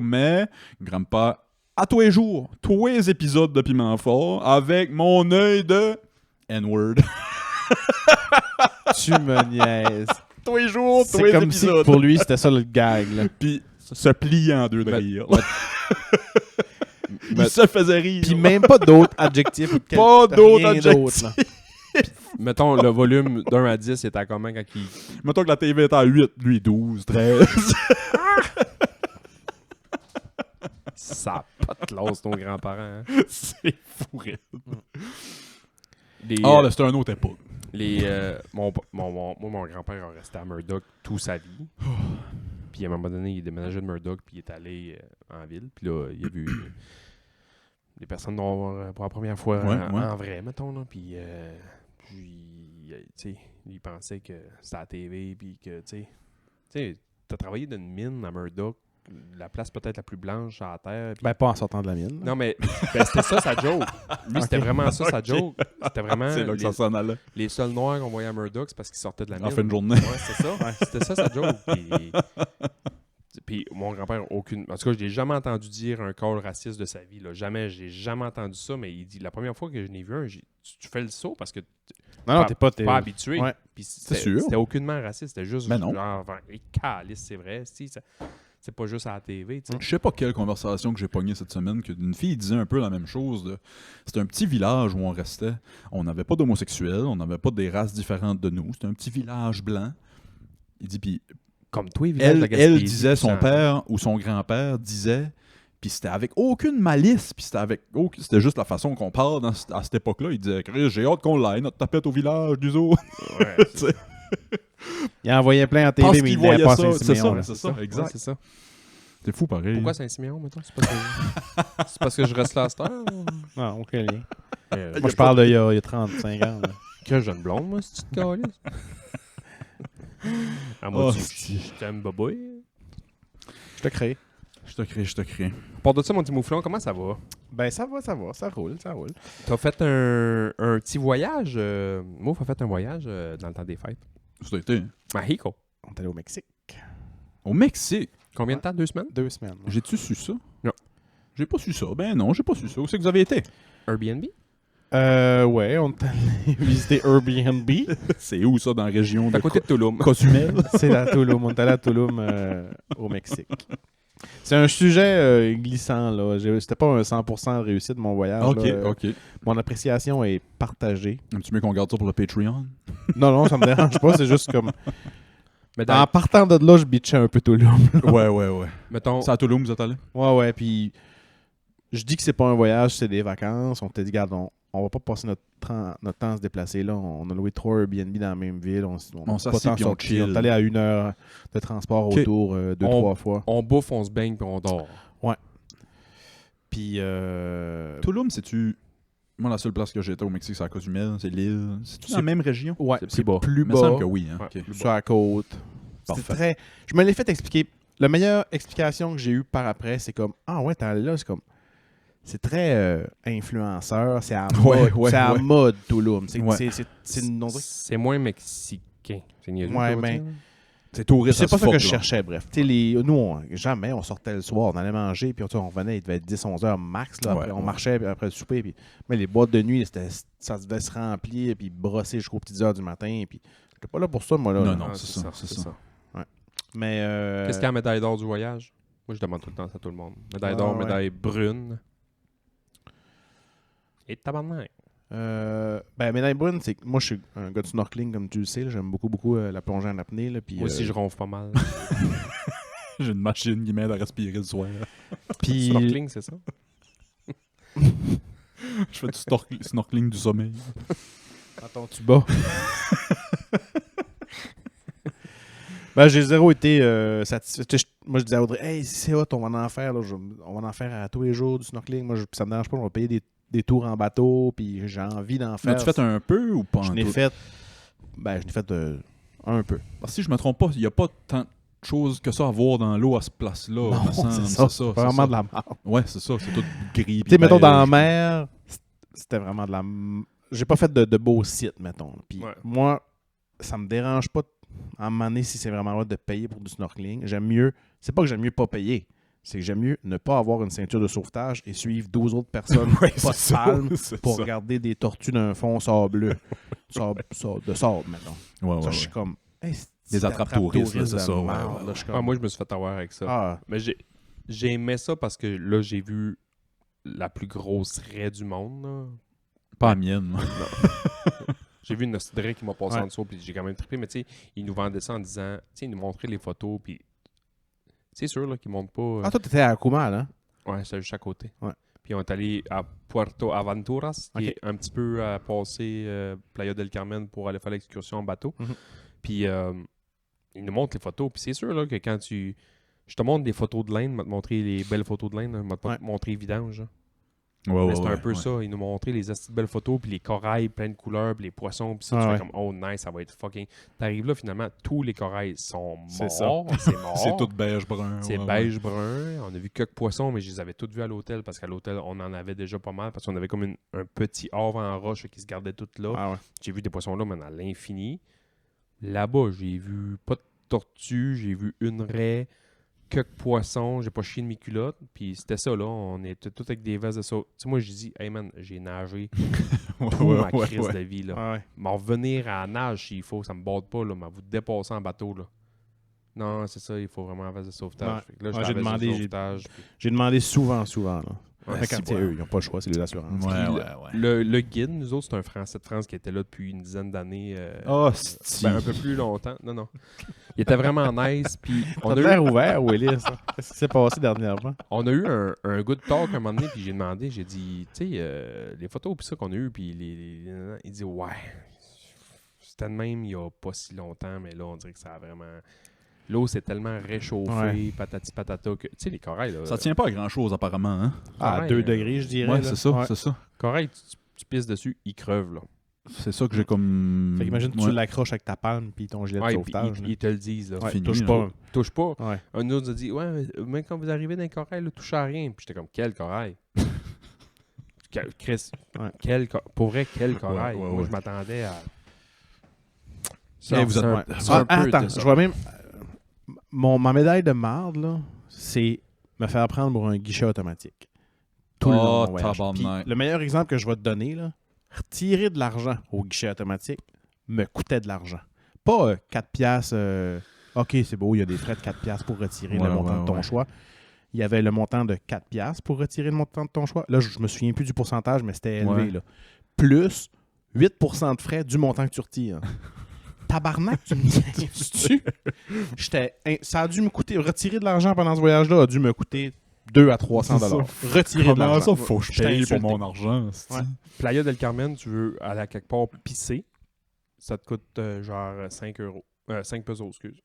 mais grand-père, à tous les jours, tous les épisodes de Piment Fort, avec mon œil de N-word.
Tu me niaises.
Tous les jours, tous
C'est
les
comme si
épisodes.
pour lui, c'était ça le gag. Là.
Puis se plier en deux de rire. Il
Mais-
se faisait rire.
Puis même pas d'autres adjectifs. Ou de
Pas
rien
d'autres
d'autre, là.
Mettons, le volume d'1 à 10 était à comment quand il...
Mettons que la TV est à 8, lui 12, 13.
Ça a pas de classe, nos grands-parents. Hein.
C'est fou, raide.
Les,
Ah, là, c'était un autre époque.
mon grand-père a resté à Murdoch toute sa vie. Puis à un moment donné, il est déménagé de Murdoch, puis il est allé en ville. Puis là, il a vu des personnes noires pour la première fois en vrai, mettons. Là. Puis, tu sais, il pensait que c'était à la TV, puis que, tu sais, t'as travaillé dans une mine à Murdoch, la place peut-être la plus blanche à la terre. Puis...
Ben, pas en sortant de la mine. là.
Non, mais c'était ça sa joke. Lui, c'était vraiment ça sa joke. C'était vraiment
C'est là que ça s'en allait.
les seuls noirs qu'on voyait à Murdoch, c'est parce qu'ils sortaient de la mine.
En fin de journée.
Ouais, c'est ça. C'était ça sa joke. Puis mon grand-père, aucune. En tout cas, je n'ai jamais entendu dire un call raciste de sa vie. Là. Jamais, j'ai jamais entendu ça. Mais il dit la première fois que je n'ai vu un, tu fais le saut parce que
Non, t'es pas...
pas habitué.
Ouais.
Puis
C'est sûr.
C'était aucunement raciste. C'était juste
Mais non.
genre, calice, c'est vrai. C'est pas juste à la TV. Tu sais.
Je sais pas quelle conversation que j'ai pognée cette semaine, qu'une fille disait un peu la même chose. C'était un petit village où on restait. On n'avait pas d'homosexuels, on n'avait pas des races différentes de nous. C'était un petit village blanc. Il dit, puis
Comme toi, les villages de
elle
Gaspésie,
disait, son
ça-
père ou son grand-père disait, puis c'était avec aucune malice, puis c'était juste la façon qu'on parle à cette époque-là. Il disait, Chris, j'ai hâte qu'on l'aille, notre tapette au village, du zoo.
Ouais,
C'est-
Il envoyait plein en
Parce
TV, mais
qu'il
il n'avait
voyait
pas
ça, c'est
Saint-Siméon.
ça,
là.
c'est ça,
Ouais,
exact.
c'est ça.
C'est fou pareil.
Pourquoi Saint-Siméon, mettons? C'est parce que je reste là à cette heure? ou?
Non, aucun lien.
Euh,
Moi, je parle d'il y a 35 ans. là.
Que jeune blonde, moi, si tu te calisses. Ah, moi,
Oh,
tu
si.
je t'aime, baboy.
Je te crée.
Je te crée.
Pour de ça, mon petit mouflon, comment ça va?
Ben, ça va, ça roule.
T'as fait un petit voyage. Mouf a fait un voyage dans le temps des fêtes.
Ça a été
Mexico.
On est allé au Mexique.
au Mexique.
Combien de temps? 2 semaines?
2 semaines.
J'ai-tu su ça?
Non.
J'ai pas su ça. Ben non, j'ai pas su ça. Où c'est que vous avez été?
Airbnb?
Ouais, on est allé visiter Airbnb.
C'est où ça dans la région
C'est à
de
côté de Tulum.
Cozumel?
C'est à Tulum. On est allé à Tulum au Mexique. C'est un sujet glissant, là. C'était pas un 100% de réussite de mon voyage.
Ok,
là.
ok.
Mon appréciation est partagée.
Aimes-tu mieux qu'on garde ça pour le Patreon?
Non, ça me dérange pas. C'est juste comme...
Mais
En partant de là, je bitchais un peu Tulum.
Ouais.
mettons,
C'est à Toulouse, vous êtes allé?
Ouais, puis je dis que c'est pas un voyage, c'est des vacances. On t'a dit, regarde, on va pas passer notre temps à se déplacer là. On a loué 3 Airbnb dans la même ville. On
s'assied puis on chill.
On est allé à 1 heure de transport
Ok.
autour 2-3 fois.
on bouffe, on se baigne, puis on dort.
Puis...
Tulum, c'est-tu... Moi, la seule place que j'étais au Mexique, c'est à Cozumel, c'est l'île. C'est-tu dans la même région?
Ouais,
C'est
c'est
plus bas.
plus
Il me semble
bas.
que oui. Hein?
Ouais.
Ok.
Sur la côte. C'est
Parfait.
très... Je me l'ai fait expliquer. La meilleure explication que j'ai eue par après, c'est comme... Ah ouais, t'es allé là, c'est comme... C'est très influenceur, c'est à mode,
Ouais,
c'est à
ouais.
mode Tulum. C'est
Ouais.
on dirait que
C'est moins mexicain. C'est niaiseux,
Ouais,
ça,
ben,
tu sais.
C'est touriste.
c'est pas
as
ça que
fuck,
je
là.
cherchais, bref. Nous, jamais on sortait le soir, on allait manger, puis on revenait, il devait être 10-11 heures max. Là, après,
Ouais,
on
ouais.
marchait puis après le souper. Puis... Mais les boîtes de nuit, ça devait se remplir, puis brosser jusqu'aux petites heures du matin. Puis j'étais pas là pour ça, moi. Là,
Non,
là.
non,
Ah,
c'est ça.
Mais...
Qu'est-ce qu'il y a la médaille d'or du voyage? Moi, je demande tout le temps ça à tout le monde. Médaille d'or,
ouais.
médaille brune. Et tabarnak.
Médaille brune, c'est que moi, je suis un gars de snorkeling, comme tu le sais. là. J'aime beaucoup la plongée en apnée. Là, puis,
Moi aussi, je ronfle pas mal.
J'ai une machine qui m'aide à respirer le soir.
puis,
Snorkeling, c'est ça?
Je fais du snorkeling du sommeil.
Attends, tu bats. J'ai zéro été satisfait. Tu sais, moi, je disais à Audrey, hey, si c'est hot, on va en faire. Là, on va en faire à tous les jours du snorkeling. Moi, ça me dérange pas, on va payer des tours en bateau. Puis j'ai envie d'en faire.
As-tu fait un peu ou pas
Je
en
n'ai
tout?
fait. Je n'ai fait un peu.
Parce que si je me trompe pas, il n'y a pas tant de choses que ça à voir dans l'eau à ce place-là.
Non,
me semble.
c'est ça.
C'est
C'est vraiment de la merde.
Ouais, c'est ça. C'est tout gris.
Tu sais, mettons, dans la mer, c'était vraiment de la... J'ai pas fait de beaux sites, mettons. Puis
Ouais.
moi, ça me dérange pas à un moment donné si c'est vraiment vrai de payer pour du snorkeling. J'aime mieux... C'est pas que j'aime mieux pas payer. C'est que j'aime mieux ne pas avoir une ceinture de sauvetage et suivre 12 autres personnes
Ouais,
pas de
c'est ça,
palme
c'est
pour
ça.
regarder des tortues d'un fond sableux. De sable, mettons.
Ouais, ouais,
Ça,
ouais.
je suis comme... Hey,
Des attrape-touristes, là, c'est
de
ça, ouais,
merde,
ouais,
là,
ouais.
je suis comme...
Ah, moi, je me suis fait avoir avec ça.
Ah,
Mais j'ai aimé ça parce que là, j'ai vu la plus grosse raie du monde. Là.
Pas la mienne. moi.
J'ai vu une hostie de raie qui m'a passé
Ouais.
en dessous, puis j'ai quand même trippé. Mais tu sais, ils nous vendaient ça en disant, tu sais, ils nous montraient les photos, puis c'est sûr là, qu'ils montrent pas.
Ah, toi, t'étais à Kumal, hein?
Ouais, c'est juste à côté.
Ouais.
Puis on est allé à Puerto Aventuras, qui
Ok.
est un petit peu à passer Playa del Carmen pour aller faire l'excursion en bateau.
Mhm.
Puis ils nous montrent les photos. Puis c'est sûr là, que quand je te montre des photos de l'Inde, je vais te montrer les belles photos de l'Inde, je vais pas
Ouais.
te montrer vidange. Là.
Ouais,
Mais c'est un peu
ouais.
ça. Ils nous montraient les astis de belles photos, puis les corails pleins de couleurs, puis les poissons, puis ça.
Ah
tu
ouais.
fais comme, oh nice, ça va être fucking. T'arrives là, finalement, tous les corails sont
C'est ça.
morts. C'est mort.
C'est tout beige brun.
C'est
ouais,
beige brun. On a vu quelques poissons, mais je les avais tous vus à l'hôtel parce qu'à l'hôtel, on en avait déjà pas mal parce qu'on avait comme un petit havre en roche qui se gardait tout là.
Ah ouais.
J'ai vu des poissons là, mais à l'infini. Là-bas, j'ai vu pas de tortue, j'ai vu une raie, quelques poissons, j'ai pas chié de mes culottes. Puis c'était ça, là. On était tous avec des vestes de saut. Tu sais, moi, je dis, hey man, j'ai nagé
ouais.
tout
Ouais,
ma
ouais,
crise
ouais.
de vie, là.
Ah ouais.
M'en revenir à la nage s'il faut, ça me borde pas, là, mais vous dépasser en bateau, là. Non, c'est ça, il faut vraiment un veste de sauvetage.
Ouais.
Fait que là,
Ouais,
j'étais
j'ai
en veste de
demandé,
sauvetage, puis-
J'ai demandé souvent, là.
Ouais,
Mais quand
si,
c'est
ouais.
eux, ils n'ont pas le choix, c'est les assurances.
Ouais,
Puis
ouais,
Le guide, nous autres, c'est un Français de France qui était là depuis une dizaine d'années.
Oh,
Un peu plus longtemps. Non. Il était vraiment nice. Puis
On a l'air ouvert, Willis. Hein? Qu'est-ce qui s'est passé dernièrement?
on a eu un good talk à un moment donné, puis j'ai demandé, j'ai dit, tu sais, les photos puis ça qu'on a eu, puis il dit, ouais, c'était de même il y a pas si longtemps, mais là, on dirait que ça a vraiment... L'eau s'est tellement réchauffée,
Ouais.
patati patata, que, tu sais, les corails, là...
Ça tient pas à grand chose, apparemment. Hein?
À
Corail,
2 degrés, je dirais.
Ouais,
là.
c'est ça,
Ouais.
c'est ça.
Corail, tu pisses dessus, ils crevent, là.
C'est ça que j'ai comme.
Fait qu'imagine,
Ouais.
tu l'accroches avec ta palme puis ton gilet de
Ouais, puis
sauvetage.
ils te le disent, là.
là. Ouais,
fini,
touche
là.
pas.
Touche pas.
Ouais.
Un autre a dit, ouais, mais même quand vous arrivez dans les corails, là, touchez à rien. Puis j'étais comme, quel corail? Chris,
Ouais.
pour vrai, quel corail?
ouais,
Moi,
ouais.
je m'attendais à.
Eh, vous êtes-
un-
ouais.
c'est un peu
Attends,
de ça.
je vois même... ma médaille de marde, là, c'est me faire prendre pour un guichet automatique. Tout le long de mon voyage.
tabarnak.
Puis le meilleur exemple que je vais te donner, là, retirer de l'argent au guichet automatique me coûtait de l'argent. Pas 4 piastres, OK, c'est beau, il y a des frais de 4 piastres pour retirer
Ouais,
le montant
ouais,
de ton
ouais.
choix. il y avait le montant de 4 piastres pour retirer le montant de ton choix. Là, je me souviens plus du pourcentage, mais c'était élevé.
Ouais.
Là. Plus 8% de frais du montant que tu retires. Tabarnak, tu me dis, ça a dû me coûter, retirer de l'argent pendant ce voyage-là a dû me coûter 200 à 300 $. Retirer de
Comment
l'argent.
ça, faut que je
J'étais
paye pour
insulté.
mon argent? c'est-tu?
Ouais.
Playa del Carmen, tu veux aller à quelque part pisser, ça te coûte genre 5 euros. 5 pesos, excuse.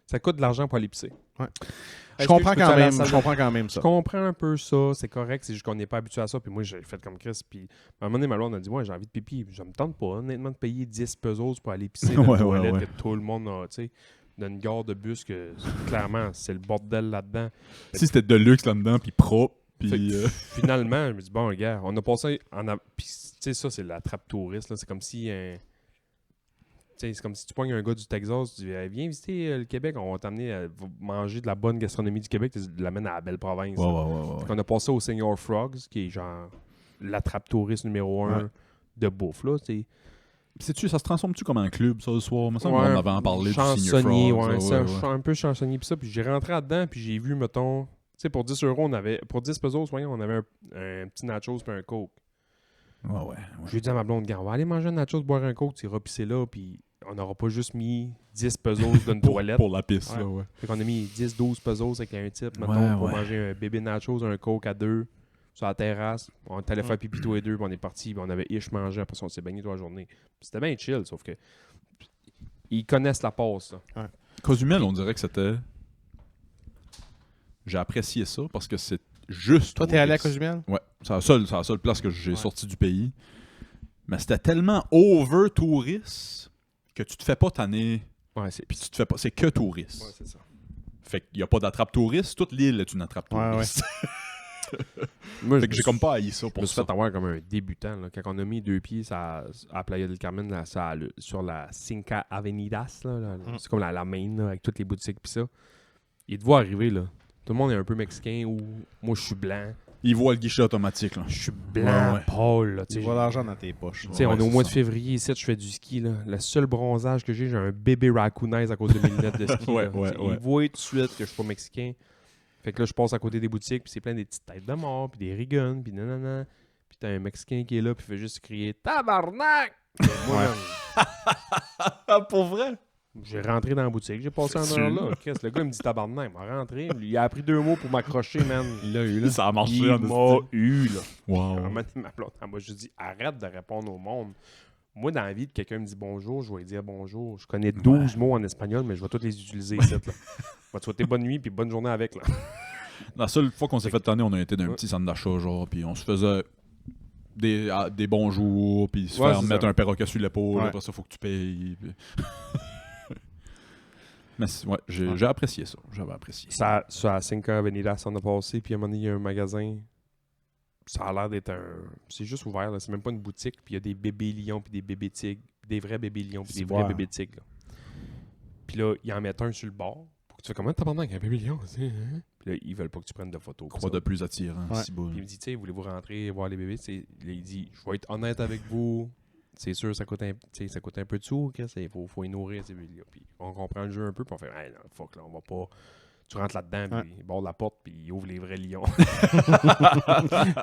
Ça coûte de l'argent pour aller pisser.
Ouais.
Est-ce
Je
que
comprends
peux aller à la
quand même,
salle
je
de-
comprends quand même
Je
ça.
comprends un peu ça, c'est correct, c'est juste qu'on n'est pas habitué à ça. Puis moi, j'ai fait comme Chris. Puis à un moment donné, ma blonde a dit ouais, j'ai envie de pipi. Je me tente pas, honnêtement, de payer 10 pesos pour aller pisser dans
Ouais,
une
ouais,
toilette
ouais.
que tout le monde a, tu sais, dans une gare de bus que clairement, c'est le bordel là-dedans.
Si c'était de luxe là-dedans, puis propre,
Fait que,
puis...
finalement, je me dis bon, gars, on a passé Puis tu sais, ça, c'est la trappe touriste, là. C'est comme si tu sais, c'est comme si tu pognes un gars du Texas, tu dis viens visiter le Québec, on va t'amener à manger de la bonne gastronomie du Québec, tu l'amènes à la belle province.
Ouais,
là.
ouais, ouais, ouais.
On a passé au Senior Frogs, qui est genre l'attrape touriste numéro 1
Ouais.
de bouffe, là. Tu sais.
Sais-tu, ça se transforme-tu comme un club, ça, le soir? Il me semble
Ouais,
qu'on avait en parlé du
chansonnier,
Senior Frogs.
ouais, ça,
ouais.
un peu chansonnier pis ça. Puis j'ai rentré là-dedans, puis j'ai vu, mettons, tu sais, pour 10 euros, pour 10 pesos, voyons, on avait un petit nachos puis un coke.
Ouais, ouais.
J'ai dit à ma blonde, gars, on va aller manger un nachos, boire un coke, tu iras pisser là, puis on n'aura pas juste mis 10 pesos d'une toilette.
Pour la piste,
Ouais.
là, ouais.
Fait qu'on a mis 10-12 pesos avec un type, mettons,
Ouais,
pour
ouais.
manger un bébé nachos, un coke à 2 sur la terrasse. On est allé faire pipi tous les deux, puis on est parti, puis on avait ish mangé, après ça, on s'est baigné toute la journée. Puis c'était bien chill, sauf que ils connaissent la passe, là.
Cozumel, on dirait que c'était... J'ai apprécié ça parce que c'est juste...
Toi, t'es allé à
touriste.
Cozumel?
Ouais, c'est la seule place que j'ai
Ouais.
sorti du pays. Mais c'était tellement over-touriste que tu te fais pas tanner,
Ouais, c'est
puis tu te fais pas... C'est que touriste.
ouais, c'est ça.
Fait qu'il y a pas d'attrape touriste. Toute l'île est une attrape
Ouais,
touriste.
Moi,
Fait que j'ai comme pas haï ça
Je
pour
me suis
ça.
fait avoir comme un débutant. Là. Quand on a mis 2 pieds à Playa del Carmen, là, sur la Cinca Avenidas, là, c'est comme la main là, avec toutes les boutiques pis ça. Il te voit arriver, là. Tout le monde est un peu mexicain ou moi je suis blanc.
Il voit le guichet automatique, là.
Je suis blanc,
Ouais, ouais.
pâle. Là,
Tu
tu sais,
vois l'argent dans tes poches.
Tu sais, on
Ouais,
est au
c'est
mois de
ça.
février ici, je fais du ski. Là. Le seul bronzage que j'ai un bébé raccoonize à cause de mes lunettes de ski.
Ouais,
là.
ouais,
Tu sais,
ouais.
Il voit tout de suite que je suis pas mexicain. Fait que là, je passe à côté des boutiques, puis c'est plein des petites têtes de mort, puis des rigones, puis nanana. Puis t'as un Mexicain qui est là, puis il fait juste crier « Tabarnak! » Moi,
Ouais.
man,
Ah, pour vrai?
j'ai rentré dans la boutique, j'ai passé en heure là. Qu'est-ce, le gars il me dit « Tabarnak! » Il m'a rentré, il a appris 2 mots pour m'accrocher, man. Il l'a eu, là.
Ça a marché
Il
en
m'a
esti.
eu, là.
Wow.
À un moment donné, ma blonde, elle m'a juste dit arrête de répondre au monde. Moi, dans la vie, quelqu'un me dit bonjour, je vais lui dire bonjour. Je connais 12 mots en espagnol, mais je vais tous les utiliser ici. Là. Je vais te souhaiter bonne nuit puis bonne journée avec. Là.
La seule fois qu'on s'est fait tanner, on a été dans un
Ouais.
petit centre d'achat, genre, puis on se faisait des bonjours, puis se
Ouais,
faire
c'est
mettre
ça.
un perroquet sur l'épaule,
Ouais.
après ça, faut que tu payes. puis- Mais ouais, j'ai apprécié ça. J'avais apprécié.
Ça, sur la Cinca Avenida, ça en a passé. Puis à un moment donné, il y a un magasin. Ça a l'air d'être un. C'est juste ouvert, là. C'est même pas une boutique. Puis il y a des bébés lions, puis des bébés tigres. Des vrais bébés lions, puis des vrais
Ouais.
bébés tigres. Là. Puis là, ils en mettent un sur le bord. Pour que tu fais comment t'as pendant avec un bébé lion? Tu sais, hein? Puis là, ils veulent pas que tu prennes de photos.
Quoi de plus attirant,
Ouais.
si beau.
Puis il me dit, tu sais, voulez-vous rentrer voir les bébés? Tu sais, là, il dit, je vais être honnête avec vous. C'est sûr, ça coûte un peu de sous. Il faut les nourrir, ces bébés-là. Puis on comprend le jeu un peu. Puis on fait, hey, non, fuck, là, on va pas. Tu rentres là-dedans, puis il barre la porte, puis il ouvre les vrais lions.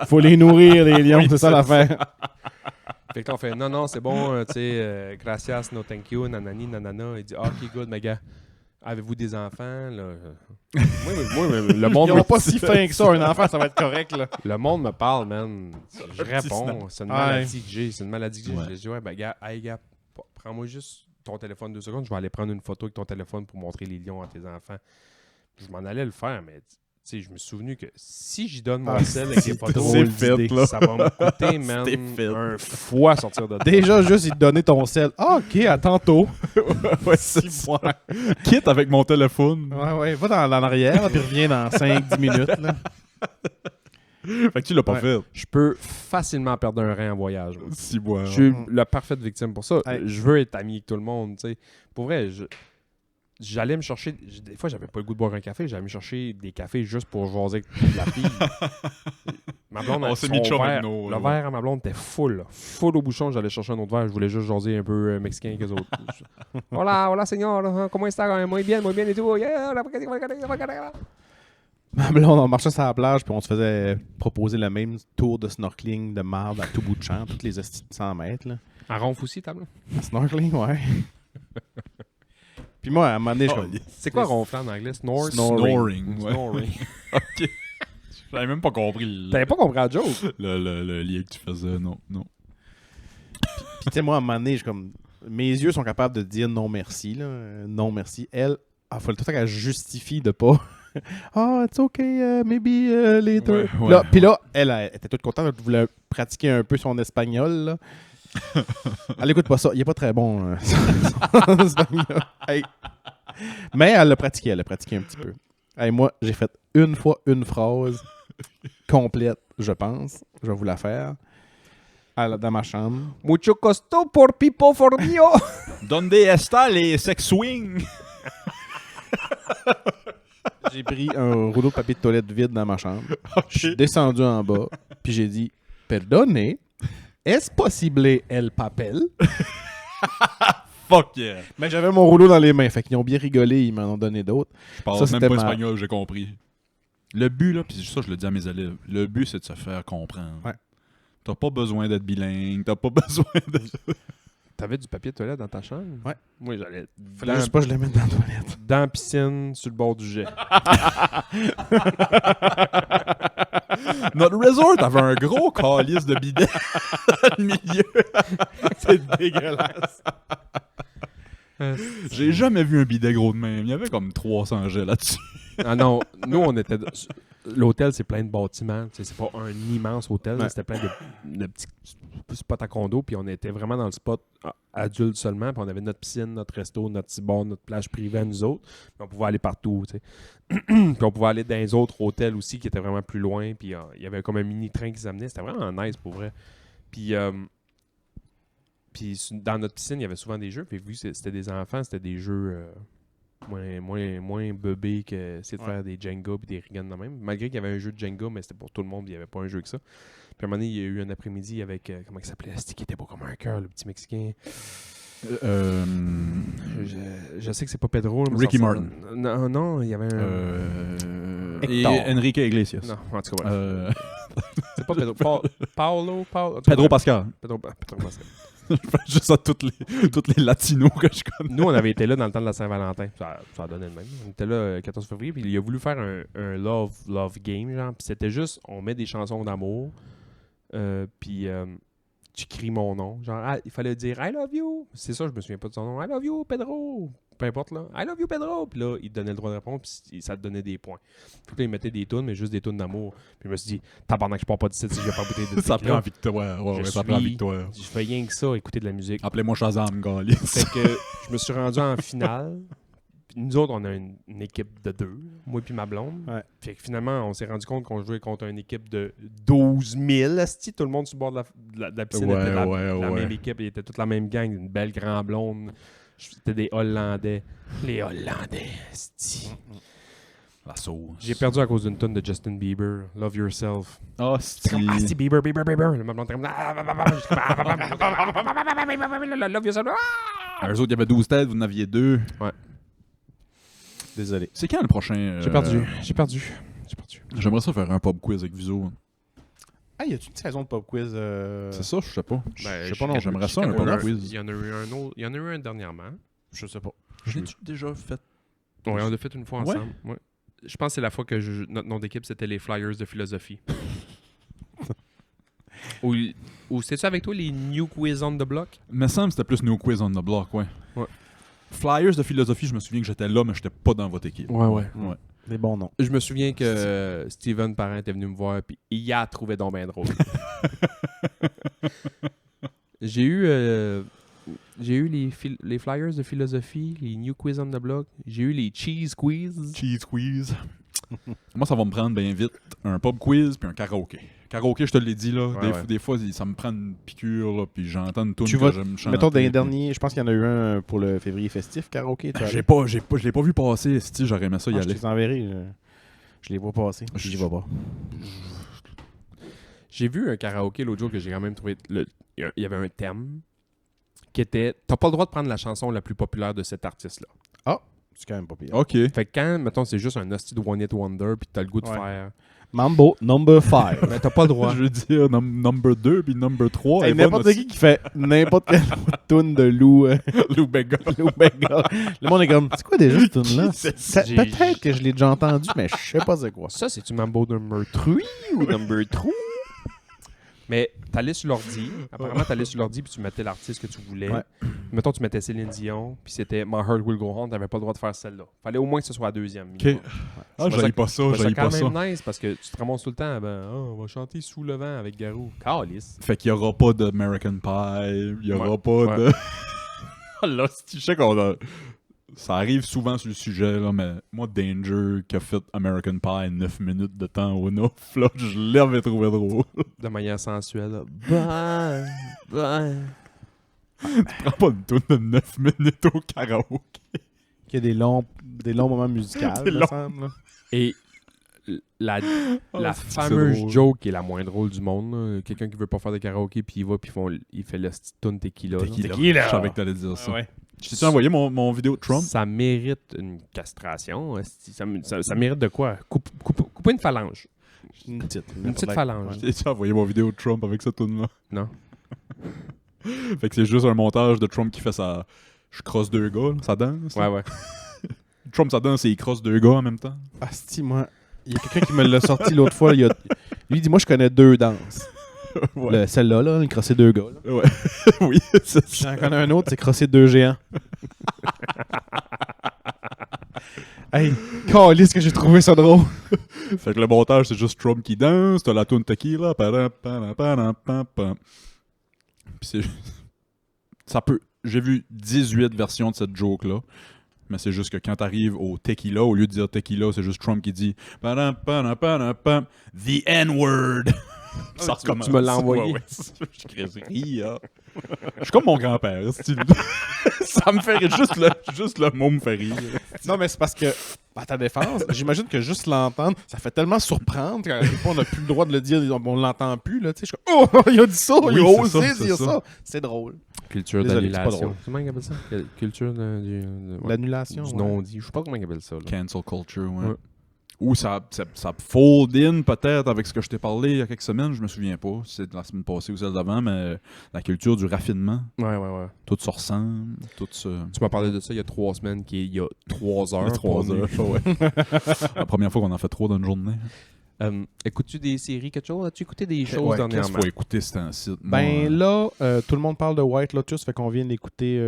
Faut les nourrir, les lions, c'est ça l'affaire.
Fait que là, on fait, non, c'est bon, tu sais, gracias, no thank you, nanani, nanana. Il dit, ah, ok, good, mais gars, avez-vous des enfants? Là? Moi, le monde
Ils
me
ont pas si fin que ça, un enfant, ça va être correct, là.
Le monde me parle, man. Je réponds. C'est une maladie que j'ai. C'est une maladie que j'ai.
Ouais.
Je dis, ouais, ben, gars, hey, gars, prends-moi juste ton téléphone 2 secondes. Je vais aller prendre une photo avec ton téléphone pour montrer les lions à tes enfants. Je m'en allais le faire, mais tu sais, je me suis souvenu que si j'y donne mon sel avec des photos,
c'est fait, là.
ça va me coûter, man,
C'est fait.
un foie sortir de là.
Déjà, juste, il te donner ton sel. Ah, ok, à tantôt.
Ouais, c'est ça. Quitte avec mon téléphone.
Ouais, va dans l'arrière, là, puis reviens dans 5-10 minutes, là.
Fait que tu l'as pas
Ouais.
fait.
Je peux facilement perdre un rein en voyage. moi.
Si bon.
Je suis la parfaite victime pour ça.
Hey.
Je veux être ami avec tout le monde, tu sais. Pour vrai, j'allais me chercher... Des fois, j'avais pas le goût de boire un café. J'allais me chercher des cafés juste pour jaser avec la fille. Ma blonde,
On
elle,
s'est
son
mis de chum
verre,
avec nos,
le
ouais.
verre à ma blonde était full. Là. Full au bouchon. J'allais chercher un autre verre. Je voulais juste jaser un peu mexicain que les autres. Hola, señor. Comment está? Muy bien et tout. Yeah,
Ma blonde, on marchait sur la plage, puis on se faisait proposer le même tour de snorkeling de marde à tout bout de champ, toutes les hosties de 100 mètres. Là.
À ronf aussi, table.
Snorkeling, ouais. Puis moi, à un moment donné, je suis comme...
C'est quoi ronfler en anglais? Snoring.
Snoring, ouais.
Snoring.
Ok. J'avais même pas compris
T'avais pas compris la joke?
le lien que tu faisais, non.
Puis tu sais, moi, à un moment donné, je comme... Mes yeux sont capables de dire non merci, là. Non merci. Elle, il faut tout le temps qu'elle justifie de pas... Ah, it's okay, maybe later.
Ouais,
Puis là, elle était toute contente, elle voulait pratiquer un peu son espagnol, là. Elle écoute pas ça, il est pas très bon, son espagnol. Hey. Mais elle l'a pratiqué un petit peu. Hey, moi, j'ai fait une fois une phrase complète, je pense. Je vais vous la faire. Dans ma chambre.
Mucho costo por pipo for mio.
Donde está les sex swing?
J'ai pris un rouleau de papier de toilette vide dans ma chambre. Je suis descendu en bas, puis j'ai dit « Perdone, est-ce possible el papel? »
Fuck yeah!
Mais j'avais mon rouleau dans les mains, fait qu'ils ont bien rigolé, ils m'en ont donné d'autres.
Je parle
Ça,
même
c'était
pas
ma-
espagnol, j'ai compris. Le but, là, puis ça, je le dis à mes élèves, le but, c'est de se faire comprendre.
Ouais.
T'as pas besoin d'être bilingue, t'as pas besoin de...
T'avais du papier de toilette dans ta chambre?
Ouais.
Moi, j'allais
Fallait juste pas que je le mette dans la toilette.
dans la piscine, sur le bord du jet.
Notre resort avait un gros calice de bidet dans le milieu.
C'est dégueulasse.
J'ai jamais vu un bidet gros de même. Il y avait comme 300 jets là-dessus.
Ah non, nous, on était... L'hôtel, c'est plein de bâtiments. Tu sais, c'est pas un immense hôtel.
Ouais.
C'était plein de petits spots à condo. Puis on était vraiment dans le spot adulte seulement. Puis on avait notre piscine, notre resto, notre petit bar, notre plage privée à nous autres. Puis on pouvait aller partout. Tu sais. Puis on pouvait aller dans les autres hôtels aussi qui étaient vraiment plus loin. Puis il y avait comme un mini-train qui s'amenait. C'était vraiment nice pour vrai. Puis dans notre piscine, il y avait souvent des jeux. Puis vu que c'était des enfants, c'était des jeux... moins bébé que essayer de faire des Jenga et des riganes de même. Malgré qu'il y avait un jeu de Jenga, mais c'était pour tout le monde, il n'y avait pas un jeu que ça. Puis à un moment donné, il y a eu un après-midi avec, comment il s'appelait, c'était qui était beau comme un cœur, le petit Mexicain. Je sais que c'est pas Pedro. Là, mais
Ricky
ça
Martin.
ressemble- Non, il y avait un...
Et
Hector.
Enrique Iglesias.
Non, en tout cas, ouais. C'est pas Pedro. Paolo.
Pedro Pascal.
Pedro Pascal.
Juste à tous les latinos que je connais.
Nous, on avait été là dans le temps de la Saint-Valentin. Ça a donné le même. On était là le 14 février, puis il a voulu faire un love game, genre. Puis c'était juste, on met des chansons d'amour, puis tu cries mon nom. Genre, il fallait dire « I love you ». C'est ça, je me souviens pas de son nom. « I love you, Pedro ». Peu importe, là. « I love you, Pedro ». Puis là, il te donnait le droit de répondre, puis ça te donnait des points. Puis là, il mettait des tunes, mais juste des tunes d'amour. Puis je me suis dit « Tabarnak, je pars pas d'ici si j'ai pas bouteille de
Ça
tequila.
prend victoire. Ouais, ça prend victoire.
Je fais rien que ça, écouter de la musique.
Appelez-moi Shazam, Galis.
Fait que je me suis rendu en finale. Puis nous autres, on a une équipe de 2, moi puis ma blonde.
Ouais.
Fait que finalement, on s'est rendu compte qu'on jouait contre une équipe de 12 000. Asti, tout le monde sur le bord de la piscine était la même équipe. Ils étaient toute la même gang, une belle grande blonde. C'était des Hollandais. Les Hollandais, asti.
La sauce.
J'ai perdu à cause d'une tonne de Justin Bieber, Love Yourself.
Ah,
C'est comme, asti, Bieber. Le ma blonde était comme, Love Yourself.
Eux autres, il y avait 12 têtes, vous en aviez 2.
Ouais.
Désolé.
C'est quand le prochain
J'ai perdu.
J'aimerais ça faire un pub quiz avec Viso.
Ah, y a-tu une saison de pop quiz?
C'est ça, je sais pas.
Ben,
Je sais pas non, j'aimerais ça un
Il y en a
pub quiz.
Il y en a eu un autre. Il y en a eu un dernièrement.
Je sais pas.
J'ai-tu déjà fait?
Oui, on l'a fait une fois
Ouais.
ensemble. Ouais. Je pense que c'est la fois que notre nom d'équipe, c'était les Flyers de philosophie. ou c'était-tu avec toi, les New Quiz on the Block?
Il me semble que c'était plus New Quiz on the Block, ouais.
Ouais.
Flyers de philosophie, je me souviens que j'étais là, mais j'étais pas dans votre équipe.
Ouais.
Des bons noms.
Je me souviens que Steven Parent était venu me voir, puis il a trouvé donc bien drôle. J'ai eu les Flyers de philosophie, les New Quiz on the Block. J'ai eu les Cheese Quiz.
Cheese quiz. Moi, ça va me prendre bien vite un pub quiz puis un karaoké. Karaoké, je te l'ai dit, là.
Ouais.
Des fois, ça me prend une piqûre, là, puis j'entends une tune
Tu
que
vas-
j'aime chanter.
Mettons, dans les
puis-
derniers, je pense qu'il y en a eu un pour le février festif, karaoké. tu
Je
vois.
l'ai pas vu passer, si j'aurais aimé ça y
Je
aller.
les enverrai. Je les vois passer. J'y vais pas.
J'ai vu un karaoké l'autre jour que j'ai quand même trouvé. Il y avait un thème qui était t'as pas le droit de prendre la chanson la plus populaire de cet artiste-là.
C'est quand même pas pire.
OK.
Fait que quand, mettons, c'est juste un hostie de One Hit Wonder, puis t'as le goût de
Ouais.
faire.
Mambo number 5.
Mais t'as pas le droit.
Je veux dire, number 2 puis number 3.
Hey, n'importe qui fait n'importe quelle autre tune de Lou,
Lou Bega.
Lou Bega. Le monde est comme, c'est quoi déjà cette tune-là?
J'ai-
Peut-être que je l'ai déjà entendu, mais je sais pas c'est quoi.
Ça, c'est-tu Mambo number 3 ou number 3? Mais t'allais sur l'ordi. Apparemment, t'allais sur l'ordi puis tu mettais l'artiste que tu voulais.
Ouais.
Mettons, tu mettais Céline Dion, puis c'était My Heart Will Go On, t'avais pas le droit de faire celle-là. Fallait au moins que ce soit la deuxième.
OK.
minimum.
Ah,
Je
j'aille pas ça,
Je trouvais
j'aille pas
quand
ça.
même nice parce que tu te ramasses tout le temps. On va chanter Sous le vent avec Garou. Calice.
Fait qu'il y aura pas d'American Pie, il y aura
Ouais.
pas
Ouais.
de... Ah là, je sais qu'on a... Ça arrive souvent sur le sujet, là, mais moi, Danger, qui a fait American Pie 9 minutes de temps au neuf, là, je l'avais trouvé drôle.
De manière sensuelle. Bye. Bye.
Prends pas une tourne de 9 minutes au karaoke.
Il y a des longs moments musicaux,
Des
me
longs-
Ah,
semble. là.
Et la
c'est
fameuse
drôle.
joke qui est la moins drôle du monde, là. Quelqu'un qui veut pas faire de karaoké, puis il va, puis il fait le petit tune tequila. là.
Tequila. Je savais que t'allais dire ça.
Ouais.
Je t'ai envoyé mon vidéo de Trump?
Ça mérite une castration. Esti. Ça mérite de quoi? Couper une phalange.
Une petite.
Une petite phalange.
Je t'ai envoyé mon vidéo de Trump avec cette tune là.
Non.
Fait que c'est juste un montage de Trump qui fait sa... Je crosse deux gars, là, ça danse. là.
Ouais.
Trump, ça danse et il crosse deux gars en même temps.
Asti, moi, il y a quelqu'un qui me l'a sorti l'autre fois. Lui, il dit, moi, je connais 2 danses.
Ouais.
Celle-là, là, il crossait 2 gars. Là.
Ouais. Oui, c'est ça.
J'en connais un autre, c'est crosser 2 géants. Hey, calisse que j'ai trouvé ça drôle.
Fait que le montage, c'est juste Trump qui danse, t'as la tune tequila, pam, pam, pam, pam, pam. Pis c'est... Ça peut... J'ai vu 18 versions de cette joke-là, mais c'est juste que quand t'arrives au tequila, au lieu de dire tequila, c'est juste Trump qui dit pam, pam, pam, pam, the N-word. Ça recommence.
tu me l'as envoyé.
Ouais. Je ris, hein. Je suis comme mon grand-père. Ça me fait rire. Juste le mot me fait rire.
Non, mais c'est parce que, à ta défense, j'imagine que juste l'entendre, ça fait tellement surprendre qu'on n'a plus le droit de le dire, on l'entend plus. Là, tu sais, je suis comme, oh, il a dit ça,
Oui,
il a
c'est
osé
ça, c'est
dire
ça.
ça. C'est drôle.
Culture
Désolé, c'est pas
d'annulation.
drôle.
Comment ils appellent ça? Culture ouais.
L'annulation.
Du
ouais.
non-dit. Je sais pas comment ils appellent ça. Là.
Cancel culture, ouais.
Ouais.
Ou ça fold in peut-être avec ce que je t'ai parlé il y a quelques semaines, je me souviens pas. C'est de la semaine passée ou celle d'avant, mais la culture du raffinement.
Ouais.
Tout se ressemble, tout se...
Tu m'as parlé de ça il y a 3 semaines, il y a 3 heures.
Il y a 3
pour nous.
heures, ouais. La première fois qu'on en fait 3 dans une journée.
Écoutes-tu des séries, quelque chose? As-tu écouté des choses
Ouais, qu'est-ce
dernièrement?
qu'il faut écouter, c'est un site.
Ben
Moi,
là, tout le monde parle de White Lotus, fait qu'on vient d'écouter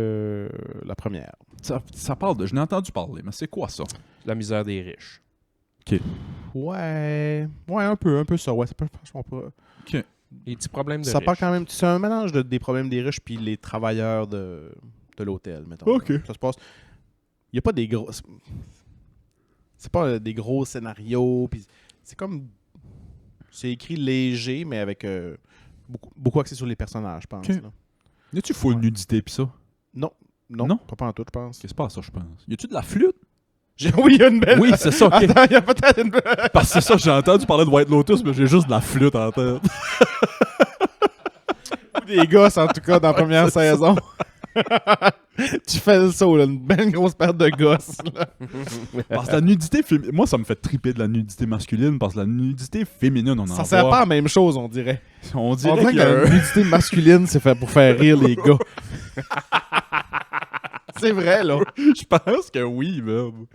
la première.
ça parle de... Je n'ai entendu parler, mais c'est quoi ça?
La misère des riches.
Ouais, un peu ça. Ouais, ça peut, franchement pas.
Les petits problèmes de
Ça
riches.
parle quand même. C'est un mélange des problèmes des riches puis les travailleurs de l'hôtel, mettons.
Ok.
Ça se passe. Il y a pas des gros. C'est pas des gros scénarios. Puis c'est comme. C'est écrit léger, mais avec beaucoup axé sur les personnages, je pense.
Ok.
là.
Y a-tu full
Ouais.
nudité pis ça?
Non,
Non?
pas en tout, je pense.
Qu'est-ce qui se passe, ça, je pense? Y a-tu de la flûte?
Oui, il y a une belle.
Oui, c'est ça, ok.
Attends, il y a peut-être une belle.
Parce que c'est ça, j'ai entendu parler de White Lotus, mais j'ai juste de la flûte en tête.
Des gosses, en tout cas, dans la première saison. Tu fais le saut, là, une belle grosse paire de gosses. Là.
Parce que la nudité féminine... Moi, ça me fait triper de la nudité masculine, parce que la nudité féminine, on en
Ça sert
voit.
pas à la même chose, on dirait.
On
On
dirait
dirait
qu'il
que
y a
la nudité masculine, c'est fait pour faire rire les gars. C'est vrai, là.
Je pense que oui, même.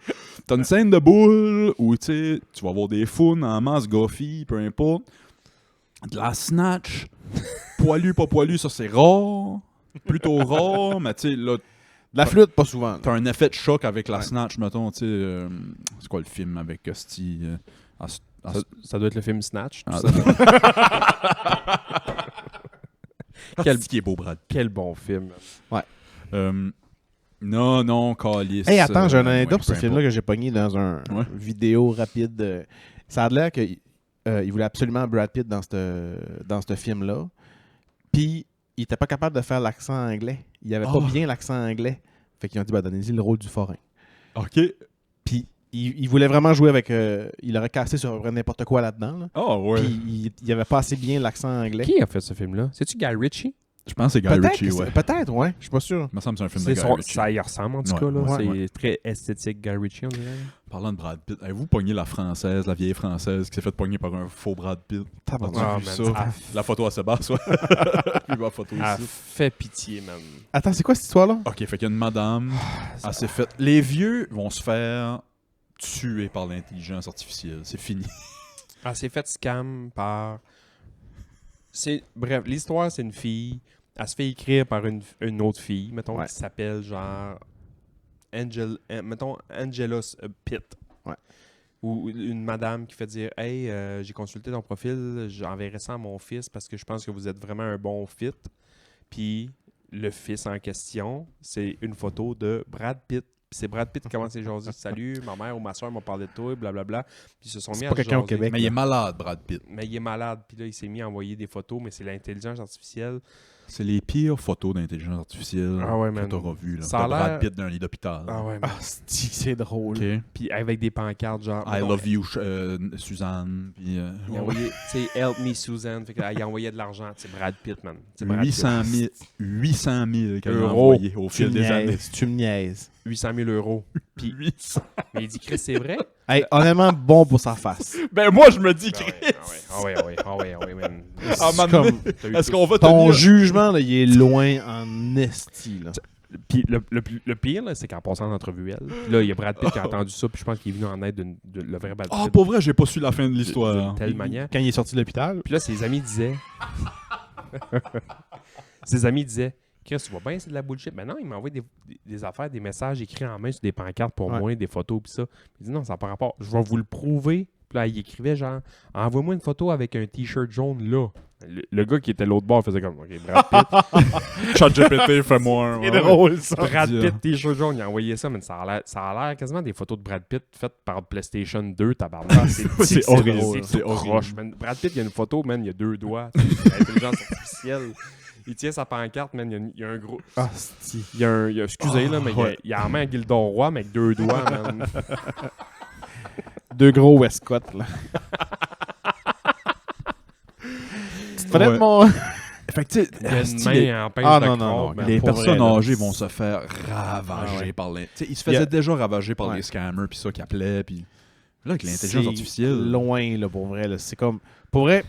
T'as une scène de boule où, tu sais, tu vas avoir des founes en masse goffy, peu importe. De la snatch. Poilu, pas poilu, ça c'est rare. Plutôt rare, mais tu sais, là,
De la flûte, pas souvent. là.
t'as un effet de choc avec la
Ouais.
snatch, mettons, tu sais. C'est quoi le film avec Sti
Ça doit être le film Snatch. tout
Ah,
ça.
Quel qui est beau, Brad.
Quel bon film.
Non, calice.
Hey, attends, j'ai un
ouais,
anecdote pour ce
peu
film-là que j'ai pogné dans un
Ouais.
vidéo rapide. Ça a l'air qu'il voulait absolument Brad Pitt dans ce film-là. Puis, il était pas capable de faire l'accent anglais. Il avait pas bien l'accent anglais. Fait qu'ils ont dit, bah, donnez-y le rôle du forain.
importe. OK.
Puis, il voulait vraiment jouer avec... il aurait cassé sur n'importe quoi là-dedans. Là.
Ah, ouais.
Puis, il avait pas assez bien l'accent anglais.
Qui a fait ce film-là? C'est-tu Guy Ritchie?
Je pense que c'est Guy Ritchie, ouais.
Peut-être, ouais. Je suis pas sûr.
Il me semble que c'est un film de Guy Ritchie.
Ça y ressemble, en tout
Ouais,
cas. Là.
ouais,
C'est très esthétique, Guy Ritchie, on dirait.
Parlant de Brad Pitt, avez-vous pogné la française, la vieille française qui s'est fait pogner par un faux Brad Pitt?
Tabarnak.
Ah,
T'as vu
man,
ça? La photo à Sébastien, ouais. Puis ma photo
Ah,
ici.
fait pitié, man.
Attends, c'est quoi cette histoire-là?
Ok, fait qu'il y a une madame, elle s'est fait... Les vieux vont se faire tuer par l'intelligence artificielle. C'est fini.
Elle s'est fait scam par... Bref, l'histoire, c'est une fille. Elle se fait écrire par une autre fille, mettons,
Ouais.
qui s'appelle genre... mettons, Angela Pitt.
Ouais.
Ou une madame qui fait dire « Hey, j'ai consulté ton profil, j'enverrai ça à mon fils parce que je pense que vous êtes vraiment un bon fit. » Puis le fils en question, c'est une photo de Brad Pitt. Puis c'est Brad Pitt qui commence à jaser « Salut, ma mère ou ma soeur m'a parlé de toi, blablabla. » Puis ils se sont mis
C'est
à
pas quelqu'un au
jaser.
Québec.
Mais il est malade, Brad Pitt.
Mais il est malade. Puis là, il s'est mis à envoyer des photos, mais c'est l'intelligence artificielle.
C'est les pires photos d'intelligence artificielle
Ah ouais,
que
man.
t'auras vues.
Ça a
De Brad
l'air-
Pitt dans un lit d'hôpital.
Ah ouais,
Ah, c'est drôle.
Ok.
Puis avec des pancartes genre...
I love you, Suzanne. Puis,
Il a envoyé, tu sais, Help me Suzanne. Fait que, il a envoyé de l'argent. C'est Brad Pitt, man. C'est Brad Pitt.
800 000 qu'elle a
Euros.
envoyé au
Tu me
fil des années.
niaises. Tu me niaises.
800 000 euros. Puis,
800.
mais il dit, Chris, c'est vrai?
Hey, honnêtement, bon pour sa face.
Ben moi, je me dis,
Ah ouais, man.
Ah,
C'est
man,
comme
est-ce qu'on va
ton
tenir...
jugement, là, il est loin en esti, là.
Puis le pire, là, c'est qu'en passant en entrevue, elle, puis là, il y a Brad Pitt qui a entendu ça, puis je pense qu'il est venu en aide de le vrai Brad Pitt.
Ah, pour vrai, j'ai pas su la fin de l'histoire.
D'une telle manière.
Quand il est sorti de l'hôpital,
Puis là, ses amis disaient... Chris, tu vois bien, c'est de la bullshit. Ben non, il m'a envoyé des affaires, des messages écrits en main sur des pancartes pour
Ouais.
moi, des photos, puis ça. Il dit non, ça n'a pas rapport. Je vais vous le prouver. Puis là, il écrivait genre, envoie-moi une photo avec un t-shirt jaune là. Le gars qui était l'autre bord faisait comme, OK, Brad Pitt.
ChatGPT, fais-moi un.
c'est drôle, ça.
Brad
Dieu.
Pitt, t-shirt jaune, il a envoyé ça, mais ça a l'air quasiment des photos de Brad Pitt faites par PlayStation 2, tabarnak.
c'est horrible,
C'est
c'est
tout
horrible.
croche, man. Brad Pitt, il y a une photo, man, il y a 2 doigts. C'est l'intelligence artificielle. Il tient sa pancarte, man, il y a un gros...
Ah, sti.
Excusez, là, mais
ouais.
il y a la main à Gildor Roy, mais avec 2 doigts, man.
Deux gros Westcott, là. Tu te fallait
Ouais.
de mon...
Fait que, tu sais,
Il y a une
les-
main en pince
Ah,
de
non,
crabe,
non,
man.
les
pour
personnes
vrai, là.
âgées vont se faire ravager
Ah ouais.
par les... Tu sais, ils se
Il y
faisaient
a-
déjà ravager par
Ouais.
les scammers, puis ça, qui appelaient, puis... Là, avec l'intelligence
C'est
artificielle...
loin, là, pour vrai. Là. C'est comme... Pour vrai,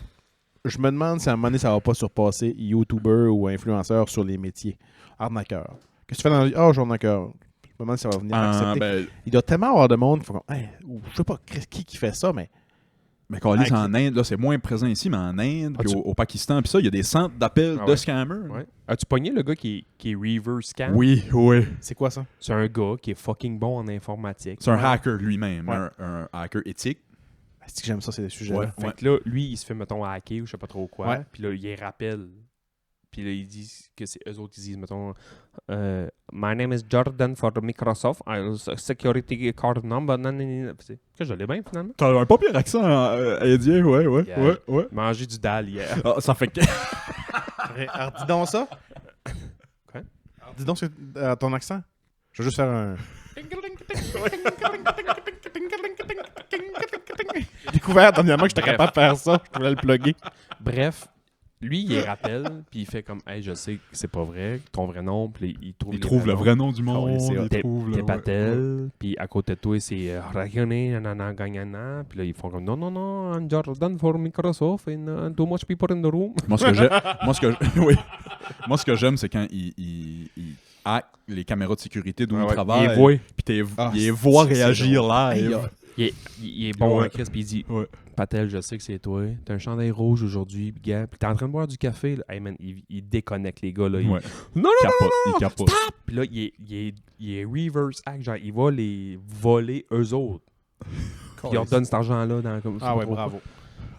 je me demande si à un moment donné, ça va pas surpasser YouTuber ou influenceur sur les métiers. Arnaqueur. Qu'est-ce que tu fais dans la vie? Ah, je suis arnaqueur. Je me demande si ça va venir accepter.
ben,
Il doit tellement avoir de monde qui font comme... Hey, ou je sais pas qui fait ça, mais...
mais quand
Ah,
en Inde, là, c'est moins présent ici, mais en Inde,
Ah,
puis
tu-
au Pakistan, puis ça, il y a des centres d'appels
Ah
de
ouais.
scammers.
Ouais. As-tu pogné le gars qui est reverse scam?
Oui, oui.
C'est quoi ça?
C'est un gars qui est fucking bon en informatique.
C'est un hacker lui-même,
Ouais.
un hacker éthique.
C'est que j'aime ça, c'est des sujets.
Ouais.
là.
Fait que là, lui, il se fait, mettons, hacker ou je sais pas trop quoi.
Ouais.
Puis là, il les rappelle. Puis là, ils disent que c'est eux autres qui disent, mettons, My name is Jordan for Microsoft. Security card number. Nanana. Puis c'est que je l'ai bien finalement.
T'as un pas pire accent indien, ouais,
Yeah.
ouais.
Manger du dalle hier.
Ah, ça fait que...
Alors, dis donc ça.
Quoi?
Alors, dis donc ton accent. Je vais juste faire un... J'ai découvert dernièrement que j'étais
Bref.
capable de faire ça. Je voulais le plugger.
Bref, lui, il les rappelle. Puis il fait comme, hey, je sais que c'est pas vrai, ton vrai nom. Puis il trouve,
Il trouve le vrai nom du monde.
ouais, c'est hot.
il trouve
T'es
le...
Patel, puis à côté de toi, c'est Ragone, nanana, gagnana. Puis là, ils font comme non, I'm Jordan for Microsoft and too much people in the room.
Moi, oui. Moi, ce que j'aime, c'est quand il hack les caméras de sécurité d'où il travaille.
Il est voué.
Puis
Ah,
il les voit
c'est
réagir
drôle.
live.
Il est bon,
Ouais.
hein, Chris, puis il dit
Ouais.
Patel, je sais que c'est toi. T'as un chandail rouge aujourd'hui, puis gars, puis t'es en train de boire du café. Là. Hey man, il déconnecte les gars. Là.
Ouais.
Non,
Il capote.
Puis là, il est reverse hack, genre, il va les voler eux autres. Puis il leur donne cet argent-là dans comme
Ah ouais, bravo.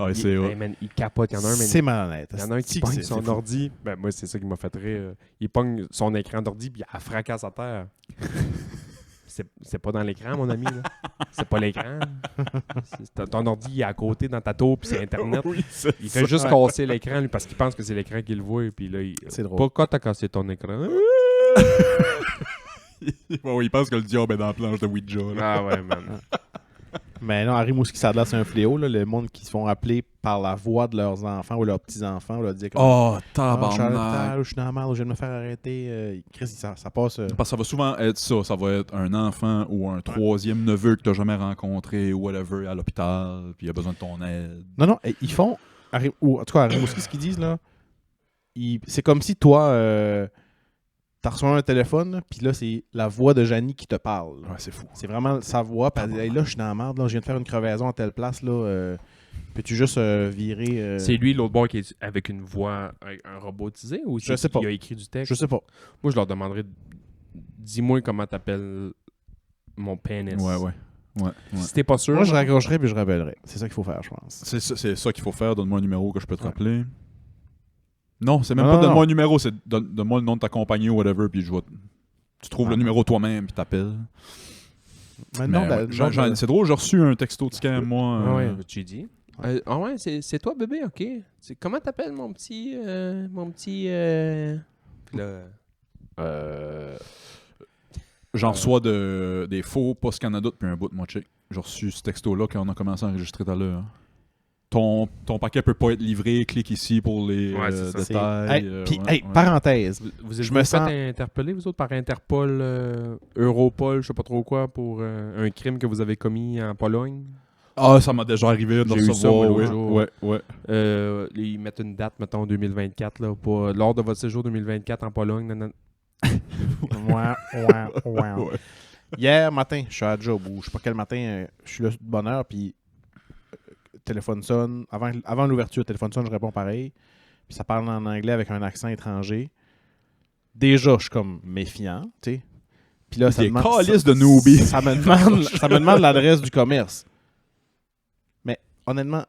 Ah, c'est
Hey, man, il capote. Il y en a un, man,
C'est malhonnête.
il y en a un qui
C'est-
pogne
c'est
son
fou.
ordi. Ben, moi, c'est ça qui m'a fait rire. Il pogne son écran d'ordi, puis il fracasse à terre. C'est pas dans l'écran, mon ami. Là. C'est pas l'écran. Ton ordi il est à côté dans ta tour, puis c'est Internet.
Oui, c'est
Il fait juste casser l'écran, lui, parce qu'il pense que c'est l'écran qu'il voit. Et puis là,
C'est drôle.
Pourquoi t'as cassé ton écran?
Ouais, il pense que le diable est dans la planche de Ouija. Là.
Ah ouais, man.
Mais non, à Rimouski, ça a l'air c'est un fléau, là, le monde qui se font appeler par la voix de leurs enfants ou leurs petits-enfants, là, dire comme
Oh,
je suis à l'hôpital,
tabarnak.
ou je suis dans la merde, ou je viens de me faire arrêter. Chris, ça passe.
Parce que ça va souvent être ça. Ça va être un enfant ou un troisième neveu que tu n'as jamais rencontré ou whatever à l'hôpital, puis il a besoin de ton aide.
Non, ils font. Ou en tout cas, à Rimouski, ce qu'ils disent, là, c'est comme si toi, t'as reçu un téléphone, puis là, c'est la voix de Janie qui te parle.
Ouais, c'est fou.
C'est vraiment sa voix. Puis elle dit, hey, là, je suis dans la merde, là, je viens de faire une crevaison à telle place, là. Peux-tu juste virer.
C'est lui, l'autre bord, qui est avec une voix, un robotisé, ou
Je sais pas.
il a écrit du texte?
Je sais pas.
Moi, je leur demanderais, dis-moi comment t'appelles mon pénis.
Ouais.
Si t'es pas sûr...
Moi, je raccrocherai puis je rappellerai. C'est ça qu'il faut faire, je pense.
C'est ça qu'il faut faire. Donne-moi un numéro que je peux te rappeler. Non, c'est même
Non,
pas
non,
donne-moi
non.
un numéro, c'est donne-moi le nom de ta compagnie ou whatever, puis je vais. Tu trouves le numéro toi-même, puis t'appelles.
Maintenant,
Mais ouais, c'est drôle, j'ai reçu un texto de scam, moi.
Ah ouais, tu dis. Ah ouais, c'est toi, bébé, ok. Comment t'appelles mon petit... Puis là...
J'en reçois des faux Post Canada depuis un bout de moi check. J'ai reçu ce texto-là quand on a commencé à enregistrer tout à l'heure. Ton paquet peut pas être livré, clique ici pour les
Ouais, c'est ça.
détails.
Puis,
ouais.
parenthèse.
Vous
Je
êtes
me
fait
sens-
interpeller, vous autres, par Interpol, Europol, je sais pas trop quoi, pour un crime que vous avez commis en Pologne?
Ah, ça m'a déjà arrivé de
J'ai eu ça,
recevoir,
moi, l'autre
ouais.
jour.
Ouais.
Ils mettent une date, mettons, 2024, là, lors de votre séjour 2024 en Pologne.
Ouais. Hier matin, je suis à la job, ou je sais pas quel matin, je suis là de bonne heure, puis téléphone sonne. Avant l'ouverture, téléphone sonne, je réponds pareil. Puis ça parle en anglais avec un accent étranger. Déjà, je suis comme méfiant, tu sais. Puis là, ça
Des
demande...
calices de newbies.
Ça me demande l'adresse du commerce. Mais honnêtement,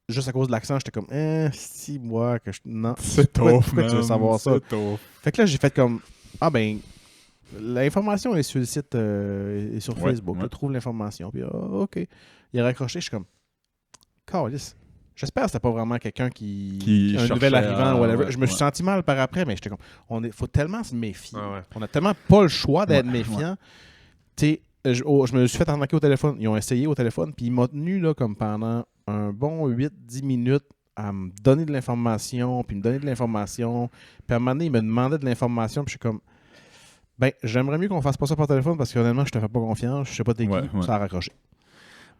juste à cause de l'accent, j'étais comme, si, moi, que je... Non.
C'est
Pourquoi-
tough,
pourquoi tu veux
man.
savoir ça?
C'est tough.
Fait que là, j'ai fait comme, l'information est sur le site et sur
Ouais,
Facebook.
ouais.
Là, trouve l'information. Puis, OK. Il a raccroché. Je suis comme, câlisse. J'espère que c'était pas vraiment quelqu'un
Qui
un
cherchait
nouvel arrivant
à-
ou whatever.
ouais,
Je me suis
ouais.
senti mal par après, mais j'étais comme, faut tellement se méfier.
Ah ouais.
On a tellement pas le choix d'être
Ouais,
méfiant. Tu sais, je me suis fait arnaquer au téléphone. Ils ont essayé au téléphone, puis ils m'ont tenu là, comme pendant un bon 8-10 minutes à me donner de l'information, puis me donner de l'information. Puis à un moment donné, ils me demandaient de l'information, puis je suis comme, j'aimerais mieux qu'on fasse pas ça par téléphone parce que honnêtement, je te fais pas confiance, je sais pas t'es qui.
Ouais.
Ça a raccroché.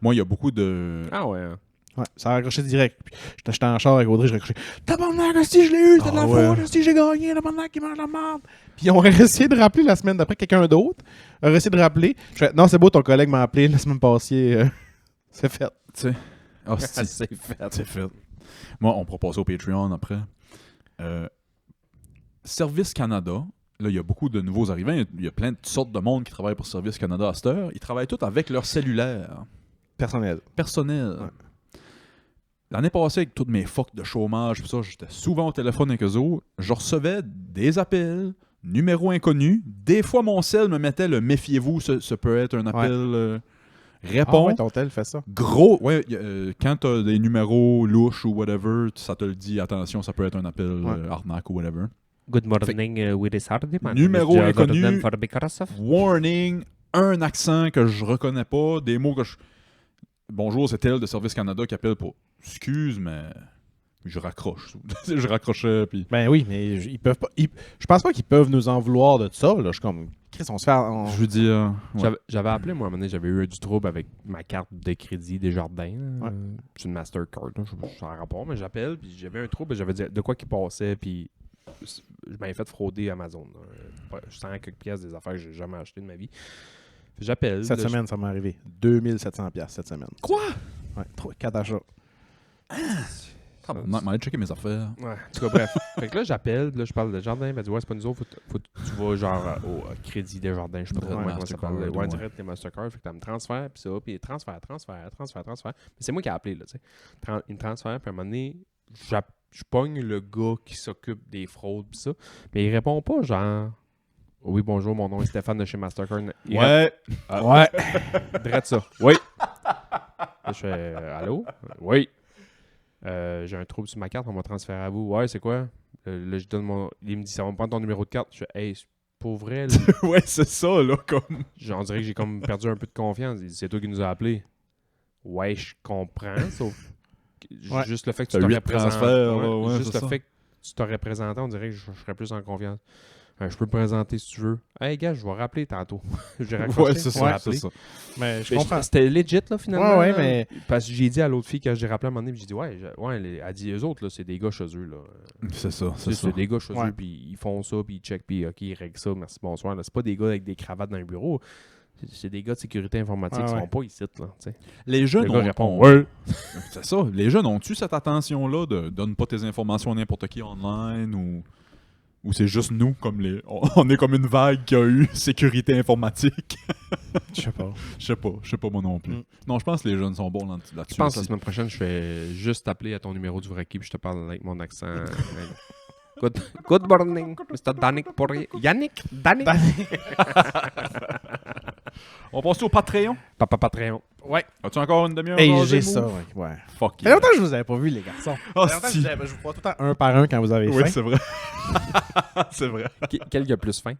Moi, il y a beaucoup de.
Ah ouais.
Ouais, ça a raccroché direct. Puis, j'étais en char avec Audrey, j'ai raccroché. Tabarnak, si je l'ai eu, c'était de la faute, si j'ai gagné, tabarnak, qui mange la merde. Puis ils ont essayé de rappeler la semaine d'après quelqu'un d'autre. A essayé de rappeler. Je fais, non, c'est beau, ton collègue m'a appelé la semaine passée. C'est fait.
Tu sais. Ah, c'est fait. Moi, on pourra passer au Patreon après. Service Canada, là, il y a beaucoup de nouveaux arrivants. Il y a plein de sortes de monde qui travaillent pour Service Canada à cette heure. Ils travaillent tous avec leur cellulaire
Personnel.
personnel.
Ouais.
L'année passée, avec toutes mes fucks de chômage, pis ça, j'étais souvent au téléphone avec eux autres. Je recevais des appels, numéros inconnus. Des fois, mon cell me mettait le « méfiez-vous, ce peut être un appel réponds.
Ah ouais, ton tel fait ça.
Gros, ouais, quand t'as des numéros louches ou whatever, ça te le dit, attention, ça peut être un appel arnaque ou whatever.
Good morning, with this hard
Numéro inconnu. Warning, un accent que je reconnais pas, des mots que je... Bonjour, c'est tel de Service Canada qui appelle pour... Excuse, mais... Je raccroche. Je raccrochais, puis...
Ben oui, mais ils peuvent pas. Je pense pas qu'ils peuvent nous en vouloir de ça. Là. Je suis comme, Chris, on se fait.
Je veux dire... ouais.
J'avais appelé, moi, à un moment donné, j'avais eu du trouble avec ma carte de crédit Desjardins.
Ouais.
C'est une Mastercard, là, je suis en rapport, mais j'appelle, puis j'avais un trouble, j'avais dit de quoi qui passait, puis je m'avais fait frauder Amazon. Je sens quelques pièces des affaires que j'ai jamais achetées de ma vie. J'appelle.
Cette
là,
semaine, ça m'est arrivé. 2700$ cette semaine.
Quoi?
Ouais, 4 achats.
M'allais checker mes affaires.
Ouais, en tout cas, bref. Fait que là, j'appelle, là, je parle de Jardin, elle m'a dit, ouais, c'est pas nous autres, faut que tu vas genre au crédit des Jardins, je sais pas trop
Ouais,
comment ça
Mastercard,
s'appelle. Ouais,
ouais.
direct les Mastercard, fait que tu me transfères, puis ça, puis transfert. Mais c'est moi qui ai appelé, là, tu sais. Il me transfère, puis à un moment donné, je pogne le gars qui s'occupe des fraudes, puis ça, mais il répond pas, genre, oui, bonjour, mon nom est Stéphane de chez Mastercard.
Ouais.
Ouais.
Drette ça. Oui. Là, je fais allô? Oui. J'ai un trouble sur ma carte, on m'a transféré à vous. Ouais, c'est quoi? Là, je donne mon. Il me dit, ça va me prendre ton numéro de carte. Je fais, hey, c'est pour vrai, là.
Ouais, c'est ça, là, comme...
On dirait que j'ai comme perdu un peu de confiance. Il dit, c'est toi qui nous as appelés. Ouais, je comprends, sauf que
Ouais.
juste le fait que
T'as
tu t'aurais
8
présenté.
transferts, ouais,
juste
c'est
le
ça.
fait que tu t'aurais présenté, on dirait que je serais plus en confiance. Je peux me présenter si tu veux. Hey, gars, je vais rappeler tantôt. J'ai raccroché.
Ouais, c'est
je vais
ça,
rappeler.
c'est ça.
Mais je
Mais
comprends.
C'était legit, là, finalement.
Ouais,
là.
mais-
Parce que j'ai dit à l'autre fille, quand j'ai rappelé à un moment donné, puis j'ai dit, elle dit, eux autres, là, c'est des gars chez eux, là.
C'est ça, c'est ça.
C'est des gars chez
Ouais.
eux, puis ils font ça, puis ils checkent, puis OK, ils règlent ça, merci, bonsoir. Là, c'est pas des gars avec des cravates dans un bureau. C'est des gars de sécurité informatique qui
Ouais,
sont pas ici, là, tu sais.
Les jeunes
Le gars
ont-
répond,
ont-
ouais.
C'est ça. Les jeunes ont-tu cette attention-là de donne pas tes informations à n'importe qui online ou c'est juste nous, comme les. On est comme une vague qui a eu sécurité informatique.
Je sais pas.
Je sais pas moi non plus.
Mm.
Non, je pense que les jeunes sont bons là-dessus.
Je pense que la
aussi.
semaine prochaine, je vais juste t'appeler à ton numéro du vrai puis je te parle avec mon accent. Good morning, Mr. Danik Poirier. Yannick Danik.
On passe au Patreon.
Papa Patreon.
Ouais.
As-tu encore une demi-heure?
Hey,
jasée,
j'ai
Mou?
ça, ouais.
Fuck
Ça fait longtemps que je vous avais pas vu, les garçons.
Ah,
Ça fait longtemps que
si.
je vous vois tout le temps un par un quand vous avez
Oui,
faim.
c'est vrai. C'est vrai.
Quel qui a plus faim?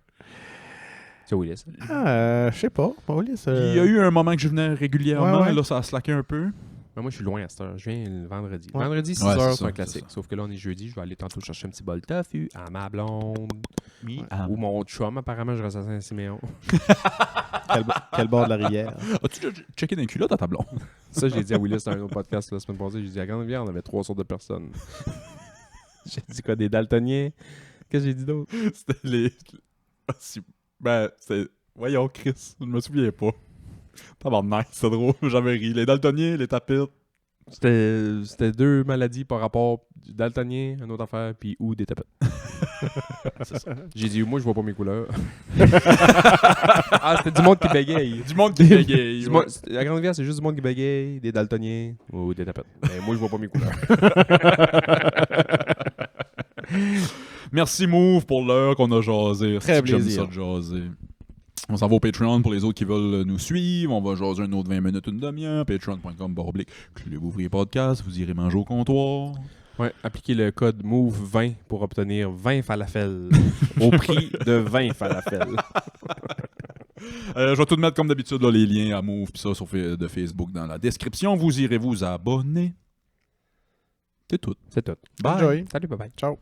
C'est Willis.
Je sais pas. Paulis,
Il y a eu un moment que je venais régulièrement.
Ouais.
Là, ça a slacké un peu.
Mais moi, je suis loin à cette heure. Je viens le vendredi.
Ouais.
Vendredi, 6
Ouais, c'est
heures,
ça,
c'est un
c'est
classique.
ça.
Sauf que là, on est jeudi. Je vais aller tantôt chercher un petit bol de tofu à ma blonde.
Ah.
Ou mon chum, apparemment, je reste à Saint-Siméon.
quel bord de la rivière.
As-tu déjà checké dans les culottes à ta blonde?
Ça, j'ai dit à Willis dans un autre podcast la semaine passée. J'ai dit à Grande-Rivière, on avait 3 sortes de personnes. J'ai dit quoi, des daltoniens? Qu'est-ce que j'ai dit d'autre?
C'était les. Ah, ben, c'est. Voyons, Chris, je me souviens pas. Tabarnak, c'est drôle, j'avais ri. Les daltoniens, les tapettes.
C'était 2 maladies par rapport du daltonien, une autre affaire, puis ou des tapettes. J'ai dit, moi, je vois pas mes couleurs. Ah, c'était du monde qui bégaye.
Du monde qui bégaye.
Du monde- La Grande-Rivière, c'est juste du monde qui bégaye, des daltoniens ou des tapettes. Mais moi, je vois pas mes couleurs.
Merci Move pour l'heure qu'on a jasé.
Très
J'aime
plaisir.
ça de jaser. On s'en va au Patreon pour les autres qui veulent nous suivre. On va jaser un autre 20 minutes, une demi-heure. Patreon.com/Clé Ouvrier Podcast. Vous irez manger au comptoir.
Ouais, appliquez le code MOVE20 pour obtenir 20 falafels au prix de 20 falafels.
Je vais tout mettre comme d'habitude là, les liens à Move pis ça sur de Facebook dans la description. Vous irez vous abonner. C'est tout.
C'est tout.
Bye.
Enjoy.
Salut, bye bye.
Ciao.